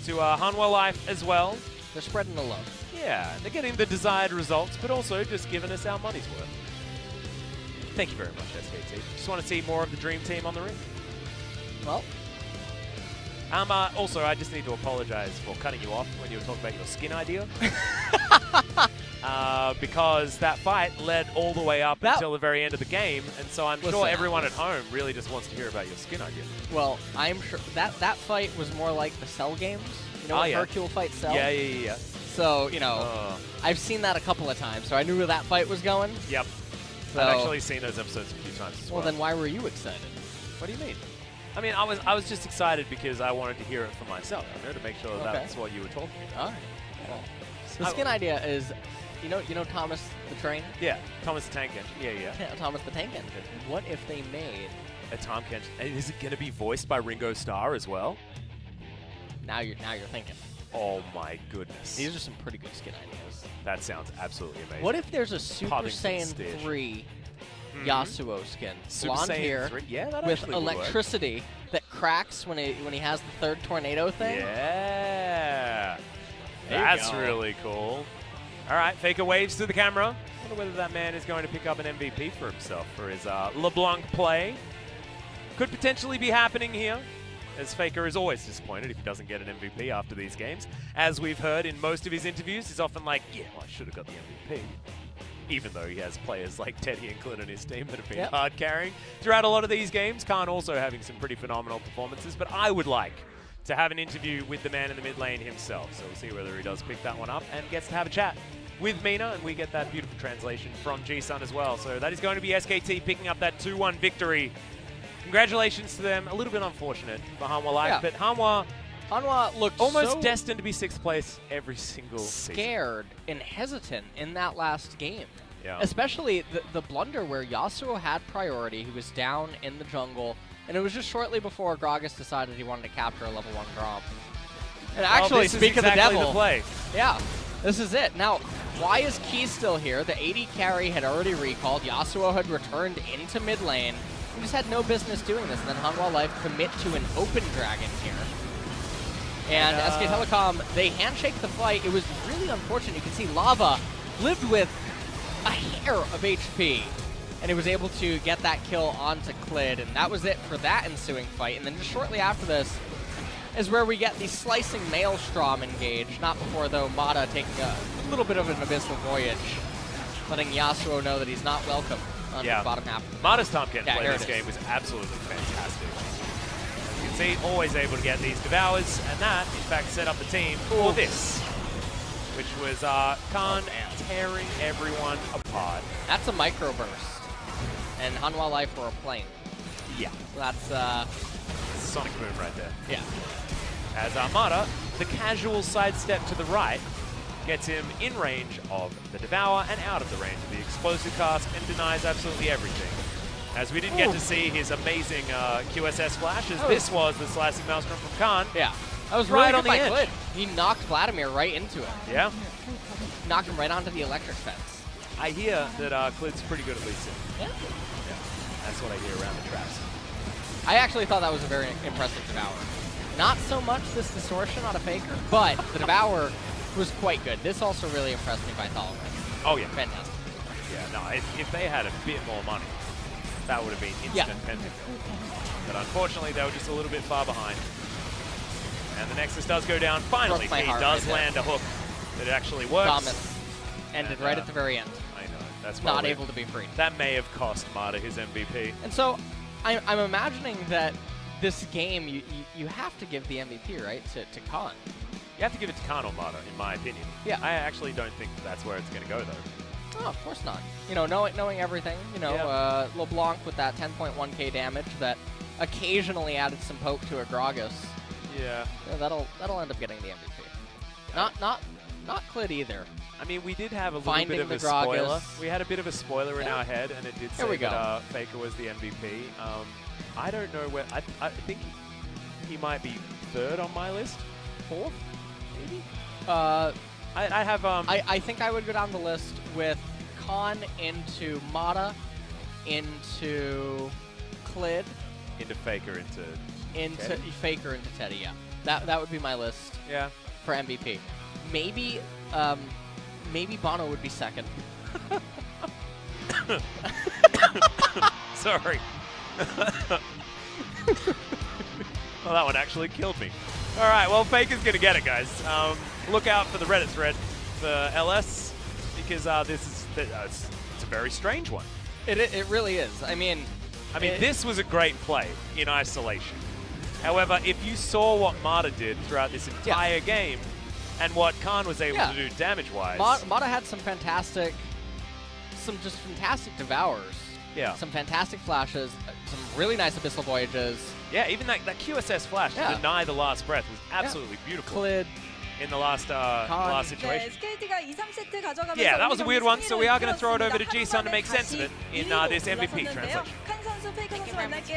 to Hanwha Life as well. They're spreading the love. Yeah, they're getting the desired results, but also just giving us our money's worth. Thank you very much, SKT. Just want to see more of the Dream Team on the ring. Well. Also, I just need to apologize for cutting you off when you were talking about your skin idea. Because that fight led all the way up until the very end of the game, and so I'm sure everyone at home really just wants to hear about your skin idea. Well, I'm sure that fight was more like the Cell games. You know, when Hercule fights Cell? Yeah. So, you know, I've seen that a couple of times, so I knew where that fight was going. Yep. So, I've actually seen those episodes a few times as well. Well, then why were you excited? What do you mean? I mean, I was just excited because I wanted to hear it for myself, you know, to make sure that's what you were talking about. All right. Well, the skin idea is, you know Thomas the Train? Yeah, Thomas the Tank Engine. Yeah. Thomas the Tank Engine. What if they made a Tahm Kench? And is it going to be voiced by Ringo Starr as well? Now you're thinking. Oh my goodness. These are some pretty good skin ideas. That sounds absolutely amazing. What if there's a Super Saiyan 3 Yasuo skin? Blonde hair with electricity that cracks when he has the third tornado thing. Yeah. That's really cool. All right, FLICKR waves to the camera. I wonder whether that man is going to pick up an MVP for himself for his LeBlanc play. Could potentially be happening here, as FLICKR is always disappointed if he doesn't get an MVP after these games. As we've heard in most of his interviews, he's often like, yeah, well, I should have got the MVP. Even though he has players like Teddy and Clid on his team that have been hard carrying throughout a lot of these games. Khan also having some pretty phenomenal performances, but I would like to have an interview with the man in the mid lane himself. So we'll see whether he does pick that one up and gets to have a chat with Mina, and we get that beautiful translation from G-Sun as well. So that is going to be SKT picking up that 2-1 victory. Congratulations to them. A little bit unfortunate for Hanwha Life, but Hanwha looked almost so destined to be 6th place every single scared season. and hesitant in that last game. Yeah. Especially the blunder where Yasuo had priority. He was down in the jungle, and it was just shortly before Gragas decided he wanted to capture a level 1 Gromp. And actually, speak of the devil, yeah, this is it. Now, why is Key still here? The AD carry had already recalled. Yasuo had returned into mid lane. He just had no business doing this. And then Hanwha Life commit to an open dragon here. And SK Telecom, they handshake the fight. It was really unfortunate. You can see Lava lived with a hair of HP. And he was able to get that kill onto Clid. And that was it for that ensuing fight. And then just shortly after this is where we get the slicing Maelstrom engage. Not before, though, Mata taking a little bit of an abyssal voyage, letting Yasuo know that he's not welcome on the bottom half. Mata's Tahm play this game was absolutely fantastic. As you can see, always able to get these devours, and that, in fact, set up the team for this, which was Khan tearing everyone apart. That's a microburst, and Hanwha Life were a plane. Yeah. So that's Sonic Boom right there. Yeah. As Mata, the casual sidestep to the right, gets him in range of the Devour and out of the range of the explosive cast and denies absolutely everything. As we didn't get to see his amazing QSS flash, as this was the slicing Maelstrom from Khan. Yeah. That was right really on the edge. Clid. He knocked Vladimir right into it. Yeah. Knocked him right onto the electric fence. I hear that Clid's pretty good at leasing. Yeah. That's what I hear around the traps. I actually thought that was a very impressive Devour. Not so much this distortion on a FLICKR, but the Devour was quite good. This also really impressed me by Thal. Oh, yeah. Fantastic. Yeah, no, if they had a bit more money, that would have been instant pending. But unfortunately, they were just a little bit far behind. And the Nexus does go down. Finally, he does land a hook that actually works. Thomas ended right at the very end. I know. That's not able to be freed. That may have cost Mata his MVP. And so, I'm imagining that this game, you have to give the MVP, right, to Khan. You have to give it to Khan or Mata, in my opinion. Yeah. I actually don't think that's where it's going to go, though. Oh, of course not. You know, knowing everything, you know, LeBlanc with that 10.1k damage that occasionally added some poke to a Gragas. Yeah. That'll end up getting the MVP. Not Clid either. I mean, we did have a little bit of a spoiler. We had a bit of a spoiler in our head, and it did say that FLICKR was the MVP. I don't know where. I think he might be 3rd on my list. 4th, maybe. I have. I think I would go down the list with Khan into Mata, into Clid, into FLICKR, into FLICKR, into Teddy. Yeah, that would be my list. Yeah. For MVP, maybe maybe bonO would be 2nd. Sorry. Well, that one actually killed me. All right, well, FLICKR's going to get it, guys. Look out for the Reddit thread for LS, because it's a very strange one. It really is. I mean, this was a great play in isolation. However, if you saw what Mata did throughout this entire game, and what Khan was able to do damage-wise, Mata had some fantastic devours. Yeah. Some fantastic flashes, some really nice abyssal voyages. Yeah, even that QSS flash to deny the last breath was absolutely beautiful. Clid in the last situation. Yeah, that was a weird one, so we are going to throw it over to G-Sun to make sense of it in this MVP translation. Thank you very much.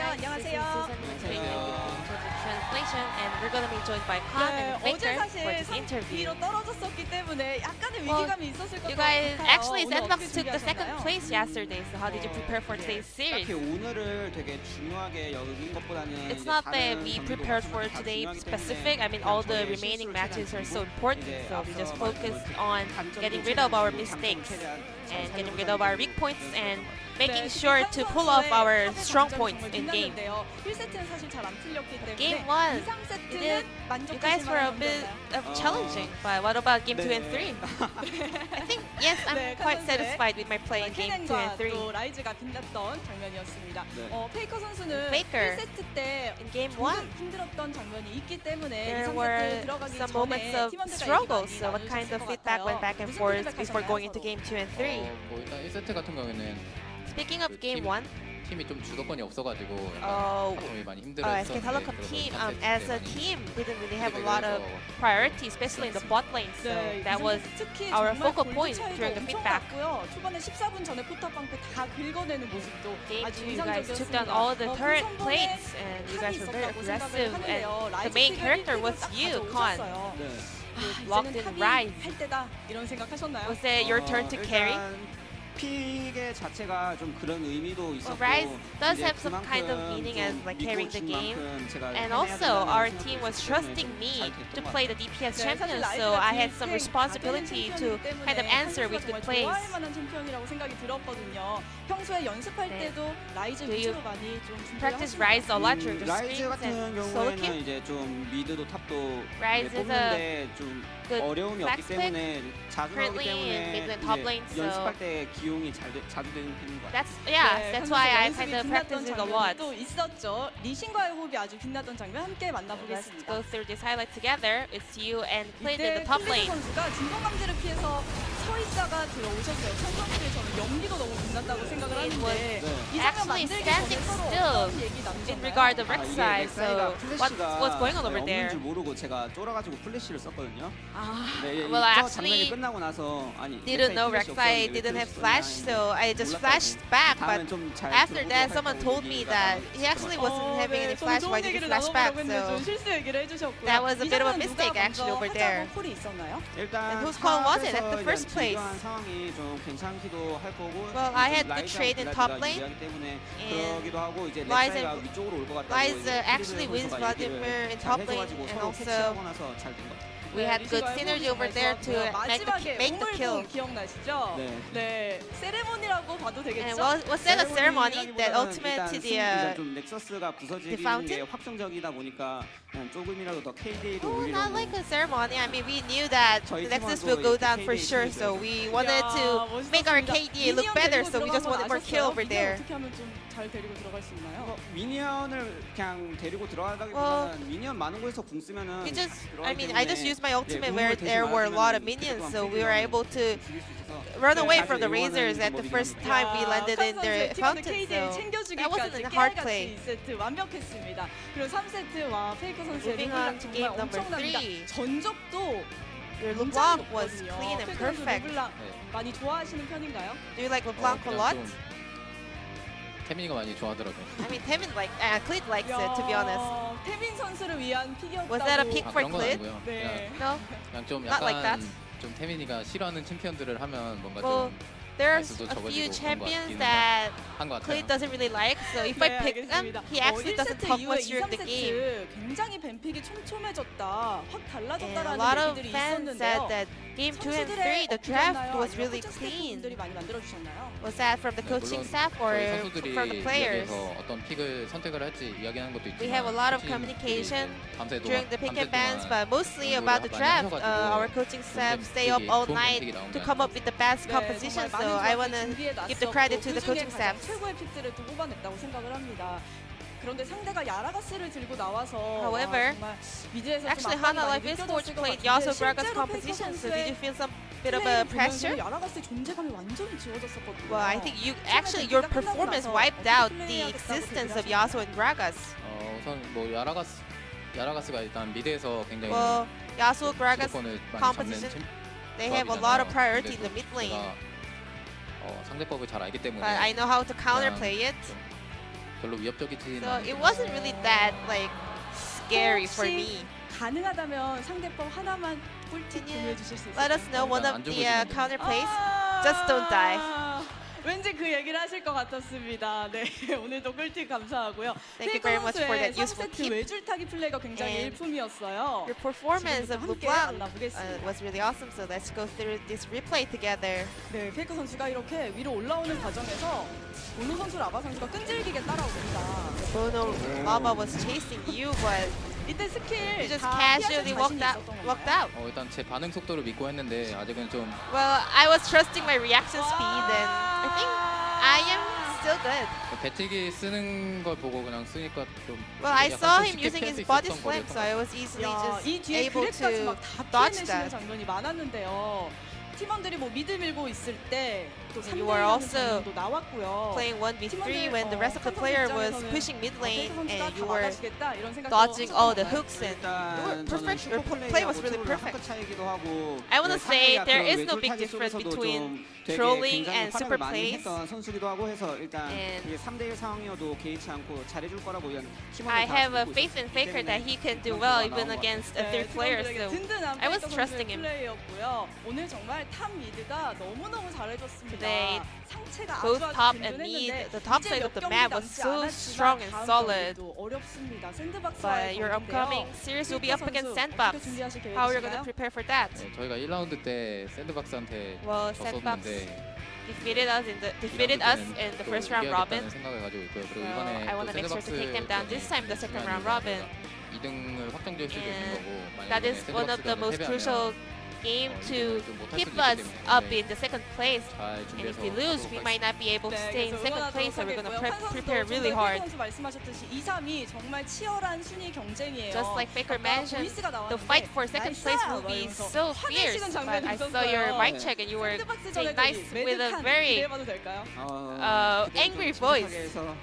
translation, and we're gonna be joined by Con and 어제 FLICKR for 사실 this interview. 3위로 떨어졌었기 때문에 약간의 위기감이 있었을 것 You guys 같아요. actually 오늘 Sandbox 어떻게 took the second 준비하셨나요? place yesterday, so how did you prepare for today's series? 딱히 오늘을 되게 중요하게 여긴 것보다는 It's 이제 not that 다른 we 경기도 prepared for 다 today 중요하기 specific. 때문에 I mean, all the 저희의 remaining 실수를 matches are so 최대한 important, 이제 so we just 앞서 focused 말씀드린 on 단점도 getting rid of our 최대한 mistakes 장점도 최대한 and 잘 getting rid 살려고 of our 하는 weak points and 네, making 특히 sure 한 to pull off 선수의 our 탑의 strong 장점이 points 정말 in game. 빛났는데요. 1세트는 사실 잘 안 풀렸기 때문에 Game 1, 2, 3세트는 you guys 만족하실 were a 만한 bit 경기였나요? of challenging, but what about game 2 and 네. 3? I think, yes, I'm 네, quite 선수의 satisfied with my play in game 2 and 케넨과 3. 또 라이즈가 빛났던 장면이었습니다. 네. 페이커 선수는 FLICKR. 1세트 때 In game 조금 1, 힘들었던 장면이 있기 때문에 there 2, were 3세트 들어가기 some 전에 moments of 팀원들과 struggles. 얘기 So 많이 what kind 나누셨을 of 것 feedback 같아요. went back and 무슨 forth 피드백 before 하셨나요, going into 서로? game 2 and 3? 뭐 일단 1세트 같은 경우에는 Speaking of 그 game 팀- 1, 팀이 좀 주도권이 없어가지고 Oh, 바텀이 많이 SK 힘들어했었는데 Telecom 그런 team, 건 as a 많이 team, didn't really have a 피드백을 lot of 해서 priority, especially in the bot lane. So 네, that was 특히 our 정말 focal 골드 point 차이가 during the 엄청 feedback. 났고요. 초반에 14분 전에 포탑 방패 다 긁어내는 모습도 game 아주 2. You guys took 인상적이었습니다. down all the turret 선봉에 plates, and you guys were very 탑이 있었다고 aggressive. 생각을 And 하는데요. the main 라이즈 character 픽을 was 딱 you, Con. 가져오셨어요. 네. Locked 이제는 in 탑이 Rise. 할 때다 이런 생각하셨나요? Was it your turn to carry? 일단 픽의 자체가 좀 그런 의미도 있었고 Rise does 이제 have some kind of 그만큼 meaning 좀 as like 믿고 carrying the 진 game. 만큼 제가 And 해내야 also, 된다는 our 생각도 team was 있었기 때문에 trusting 좀 me 잘 to 됐던 것 play the 같아요. DPS 네, champion, 사실 so I had 라이즈가 some 딜 responsibility 다 되는 to 챔피언이기 kind of 때문에 answer 선수가 with good 정말 plays. 좋아할 만한 챔피언이라고 생각이 들었거든요. 평소에 연습할 네. 때도 라이즈 Do you 위주로 많이 좀 준비를 Practice 하시나요? Rise a lot during the 라이즈 scrims 같은 and solo 경우에는 queue. 이제 좀 미드도 탑도 Rise is a 뽑는데 좀 good 어려움이 없기 flex pick. 때문에 자주 나오기 Currently in mid 때문에 and top lane, 이제 so 연습할 때 기용이 자주 되는 편인 것 같아요. That's why I 연습이 kind of 빛났던 practice it a lot. 장면이 또 있었죠. 리신과의 호흡이 아주 빛났던 장면 함께 Let's 만나보겠습니다. go through this highlight together. It's you and Clid in 이때 the top 클리드 lane. 선수가 진공감지를 피해서 서 있다가 들어오셨어요. 천성들의 저는 연기도 너무 빛났다고 생각을 It 하는데 was 이 장면 actually 만들기 전에 standing 서로 still 어떤 얘기 in 나누셨나요? regard to 아, Rex 이게 side. So 플래시가 what's going on over 없는 there? 줄 모르고 제가 쫄아가지고 플래시를 썼거든요. 아, 네, Well, I 저 장면이 actually 끝나고 나서 아니 didn't know 플래시 Rek'Sai 없었는데 왜 didn't have 플래시 flash, 썼냐 so I just 몰랐다고. flashed back. But 다음엔 좀잘 after 들어보도록 that, someone 할까고 told me 얘기가 that 나와서 he actually wasn't having any 네, flash. 좋은 Why did you 얘기를 flash back? 나눠보려고 했는데 좀 So 실수 얘기를 해주셨고요. that was a 이 bit of a 장면 mistake 누가 actually 먼저 over there. 하자고 콜이 있었나요? 일단 And whose call was it at the 탑에서 first 일단 place? 딜교환 상황이 좀 괜찮기도 할 거고 Well, I had good 라이즈하고 trade in 블라디가 top lane, 유리하기 때문에 and 그러기도 하고 이제 Liza- 렉사이가 위쪽으로 올 것 같다고 Liza 이제 actually 필리드 wins 선수가 Vladimir 얘기를 in 잘 top lane, 해줘가지고 and 서로 also 캐치하고 나서 잘 된 것 같아요. we had good 리신과의 synergy 호흡이 over 정말 there to 좋았고요. make the kill. 오물공 기억나시죠? 네. 네, 세레모니라고 봐도 되겠죠? And was that a ceremony that 세레모니라기보다는 ultimate to 일단 the 이제 좀 넥서스가 부서지는 게 fountain? 확정적이다 보니까 그냥 조금이라도 더 KDA를 Oh, not 올리려고 like a ceremony. I mean, we knew that 저희 the Nexus 팀원도 will go 이렇게 down for KDA sure, 팀이죠. so we wanted 야, to make our 멋있었습니다. KDA look 미니언 better, 데리고 so we just 들어간 건 wanted more 아셨어요? kill over 미니언 there. 어떻게 하면 좀 잘 데리고 들어갈 수 있나요? 미니언을 그냥 데리고 들어가다기보다는 미니언 많은 곳에서 궁 쓰면은 We just, 들어가기 I mean, I just 때문에 used my ultimate 궁을 where 대신 there were a lot of 맞으면은 minions, 그때 so 또한 we were able to 죽일 수 있어서 run away 네, from the 사실 Razors 이거는 at the 방법이긴 first 합니다. time we landed in their fountain, KDA so that 챙겨주기까지 wasn't a hard 깨알같이 play. 2세트 완벽했습니다. 그리고 3세트 와 페이커 선수의 Moving 르블랑 on to 정말 game number 엄청납니다. 3. 전적도 Your 굉장히 LeBlanc was 높거든요. clean and 페이커 선수 perfect. 르블랑 네. 많이 좋아하시는 편인가요? Do you like LeBlanc a lot? 태민이가 많이 좋아하더라고요. I mean, Tahm Clid likes it, to be honest. 태민 선수를 위한 픽이었다고. Was that a pick for 그런 건 Clid? 아니고요. 네. No? 그냥 좀 Not like 약간 that. 좀 태민이가 싫어하는 챔피언들을 하면 뭔가 Well, 좀 there's 나이스도 a few 적어지고 그런 거 champions 같기는 that 한 것 같아요. Clid doesn't really like, so if I 네, pick them, 알겠습니다. he actually doesn't 1세트 talk 이후에 much 2, during the game. 3세트 굉장히 뱀픽이 촘촘해졌다, 확 And a 달라졌다라는 lot of 얘기들이 fans 있었는데요. said that game 2 and 3, the draft was really clean. 분들이 많이 만들어주셨나요? Was that from the 네, coaching 물론 staff or 저희 선수들이 from the players? 이야기해서 어떤 픽을 선택을 할지 이야기하는 것도 있지만 We have a lot of 코치님들이 communication 이제 밤새도록 during the pick and bans, 밤새 but mostly 공부를 about the 많이 draft, 하셔가지고 our coaching staff 좋은 stay up all 좋은 night 픽이 나온 to 게 come up with the best 네, composition, 정말 so 많은 I 조합을 want to 준비해 give the credit to the 놨었고, coaching 그중에 가장 staff. 최고의 픽들을 또 뽑아냈다고 생각을 합니다. 그런데 상대가 야라가스를 들고 나와서 However, 정말 미드에서 Actually, 좀 Hanwha 압박이 Life 많이 Esports 느껴졌을 것 played 같은데 Yasuo Gragas 실제로 competition, so did you 페이커 feel some bit of 플레이를 a pressure? 보면서 야라가스의 존재감이 완전히 지워졌었거든요. Well, I think your performance wiped out the existence of Yasuo and Gragas. 우선 뭐 야라가스가 일단 미드에서 굉장히 Well, Yasuo Gragas 주도권을 많이 composition, 잡는 they have a lot of 조합이잖아요. priority in the 근데 mid lane, 제가 상대법을 잘 알기 때문에 but I know how to counterplay it. 좀 별로 위협적이지는 So 않기 it 때문에 wasn't really that like scary for me. 가능하다면 상대법 하나만 꿀팁 공유해 주실 수 있을까요? Let us know one of the counter plays. Just don't die. 왠지 그 얘기를 하실 것 같았습니다. 네, 오늘도 꿀팁 감사하고요. Thank you very much for that useful 선수의 tip. 외줄타기 플레이가 굉장히 And 일품이었어요. Your performance of 함께 LeBlanc 만나보겠습니다. was really awesome. So let's go through this replay together. 네, 페이커 선수가 이렇게 위로 올라오는 과정에서 bonO 선수, 라바 선수가 끈질기게 따라옵니다. bonO Lava was chasing you, but 이때 스킬 you just 다 casually 피하실 자신이 walked 있었던 out. 건가요? 일단 제 반응 속도를 믿고 했는데 아직은 좀 Well, I was trusting my reaction speed, and I think I am still good. 배트기 쓰는 걸 보고 그냥 쓰니까 좀 Well, I 약간 saw 좀 him 쉽게 using 피할 his 수 body 있었던 slam, 거였던 so I was easily 야, 이 just 뒤에 able 그랩까지 to 막다 dodge 피해내시는 that. 장면이 많았는데요. 팀원들이 뭐 미드 밀고 있을 때 또 And you were 3대1 also 장면도 나왔고요. Playing 1v3 when the rest of the player was pushing mid lane and you were dodging dodging all the hooks, and 일단 저는 perfect. Your 슈퍼 play was 플레이하고 really 트롤 perfect. 한끗 차이기도 하고 I wanna say 상대가 there 그런 is no big 외줄타기 difference 속에서도 between 좀 되게 trolling 굉장히 and 활약을 super 많이 plays. 했던 선수기도 하고 해서 일단 And 이게 3대1 상황이어도 개의치 않고 잘해줄 거라고 이런 팀원들 I 다 have a 믿고 faith in 있었기 FLICKR that 때문에 he can do 그런 well 결과가 even 나온 것 against a 네, third player. 팀원들에게 So 든든한 I was 페이커 trusting 선수의 him. 플레이였고요. 오늘 정말 탑 미드가 너무너무 잘해줬습니다. Today, 상체가 both 아주 top 아주 and mid, 든든했는데 the top 이제 side 몇 of the 경기 map was 남지 so 않았지만 strong and 다음 solid. 경기도 어렵습니다. 샌드박스와의 But your 경기인데요. upcoming series will be up 페이커 against 선수 Sandbox. 어떻게 준비하실 How are you going 계획이신가요? to prepare for that? 저희가 1라운드 때 샌드박스한테 Well, Sandbox 졌었는데 defeated us in the first round robin. 생각을 가지고 있고요. 그리고 Well, 이번에 I want to make sure to take them down this time, the second round robin. 2등을 확정지을 수도 있는 And 거고 that is one of the most crucial game to keep us up in the second place. And if we lose, we might not be able to stay in second place, so we're going to prepare really hard. 선수 말씀하셨듯이 2, 3이 정말 치열한 순위 경쟁이에요. Just like FLICKR mentioned, 보이스가 the 나왔는데 fight for second place will be so fierce. But I saw your mic check and you were saying nice with a very 기대해봐도 될까요? angry voice. 해서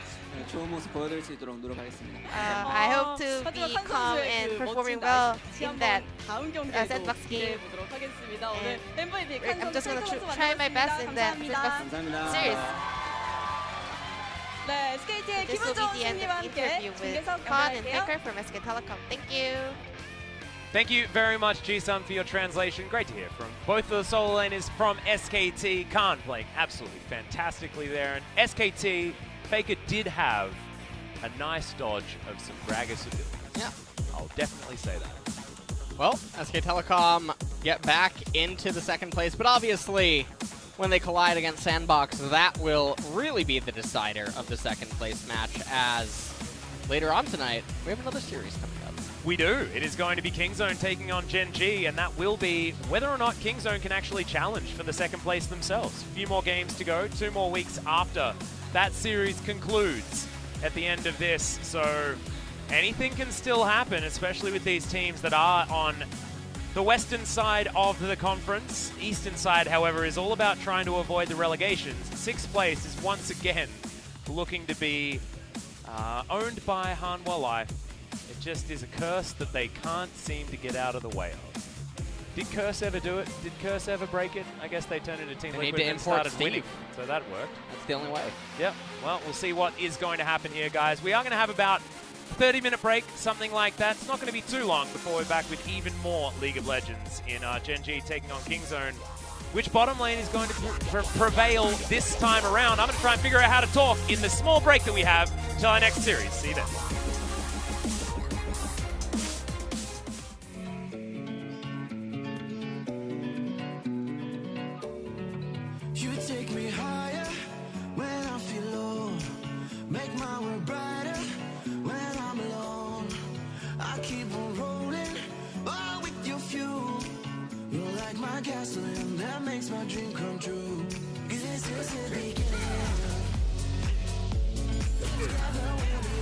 좋은 모습 보여드릴 수 있도록 노력하겠습니다. I hope to be calm and performing well in that 다음 경기에도 Sandbox game. 기대해 보도록 하겠습니다. 오늘 MVP 칸 I'm just 선수, going to 페이커 선수 try my best in that 감사합니다. 감사합니다. series. 네, SKT의 This will 기분 be 좋은 the end 승리와 of the 함께 interview with 중계석 Khan and 연결할게요. FLICKR from SK Telecom. Thank you. Thank you very much, Ji-sun, for your translation. Great to hear from both of the solo laners from SKT. Khan playing absolutely fantastically there. And SKT, FLICKR did have a nice dodge of some Gragas ability. Yeah. I'll definitely say that. Well, SK Telecom get back into the second place, but obviously, when they collide against Sandbox, that will really be the decider of the second place match, as later on tonight, we have another series coming up. We do. It is going to be Kingzone taking on Gen G, and that will be whether or not Kingzone can actually challenge for the second place themselves. A few more games to go, 2 more weeks after that series concludes at the end of this. So anything can still happen, especially with these teams that are on the western side of the conference. Eastern side, however, is all about trying to avoid the relegations. 6th place is once again looking to be owned by Hanwha Life. It just is a curse that they can't seem to get out of the way of. Did Curse ever do it? Did Curse ever break it? I guess they turned into Team They Liquid need to and import started winning, Steve. so that worked. That's the only way. Yep, well, we'll see what is going to happen here, guys. We are going to have about 30-minute break, something like that. It's not going to be too long before we're back with even more League of Legends in Gen G taking on Kingzone. Which bottom lane is going to prevail this time around? I'm going to try and figure out how to talk in the small break that we have till our next series. See you then. You take me higher when I feel low. Make my world brighter when I'm alone. I keep on rolling, all with your fuel. You're like my gasoline that makes my dream come true. 'Cause this is the beginning. Together we'll be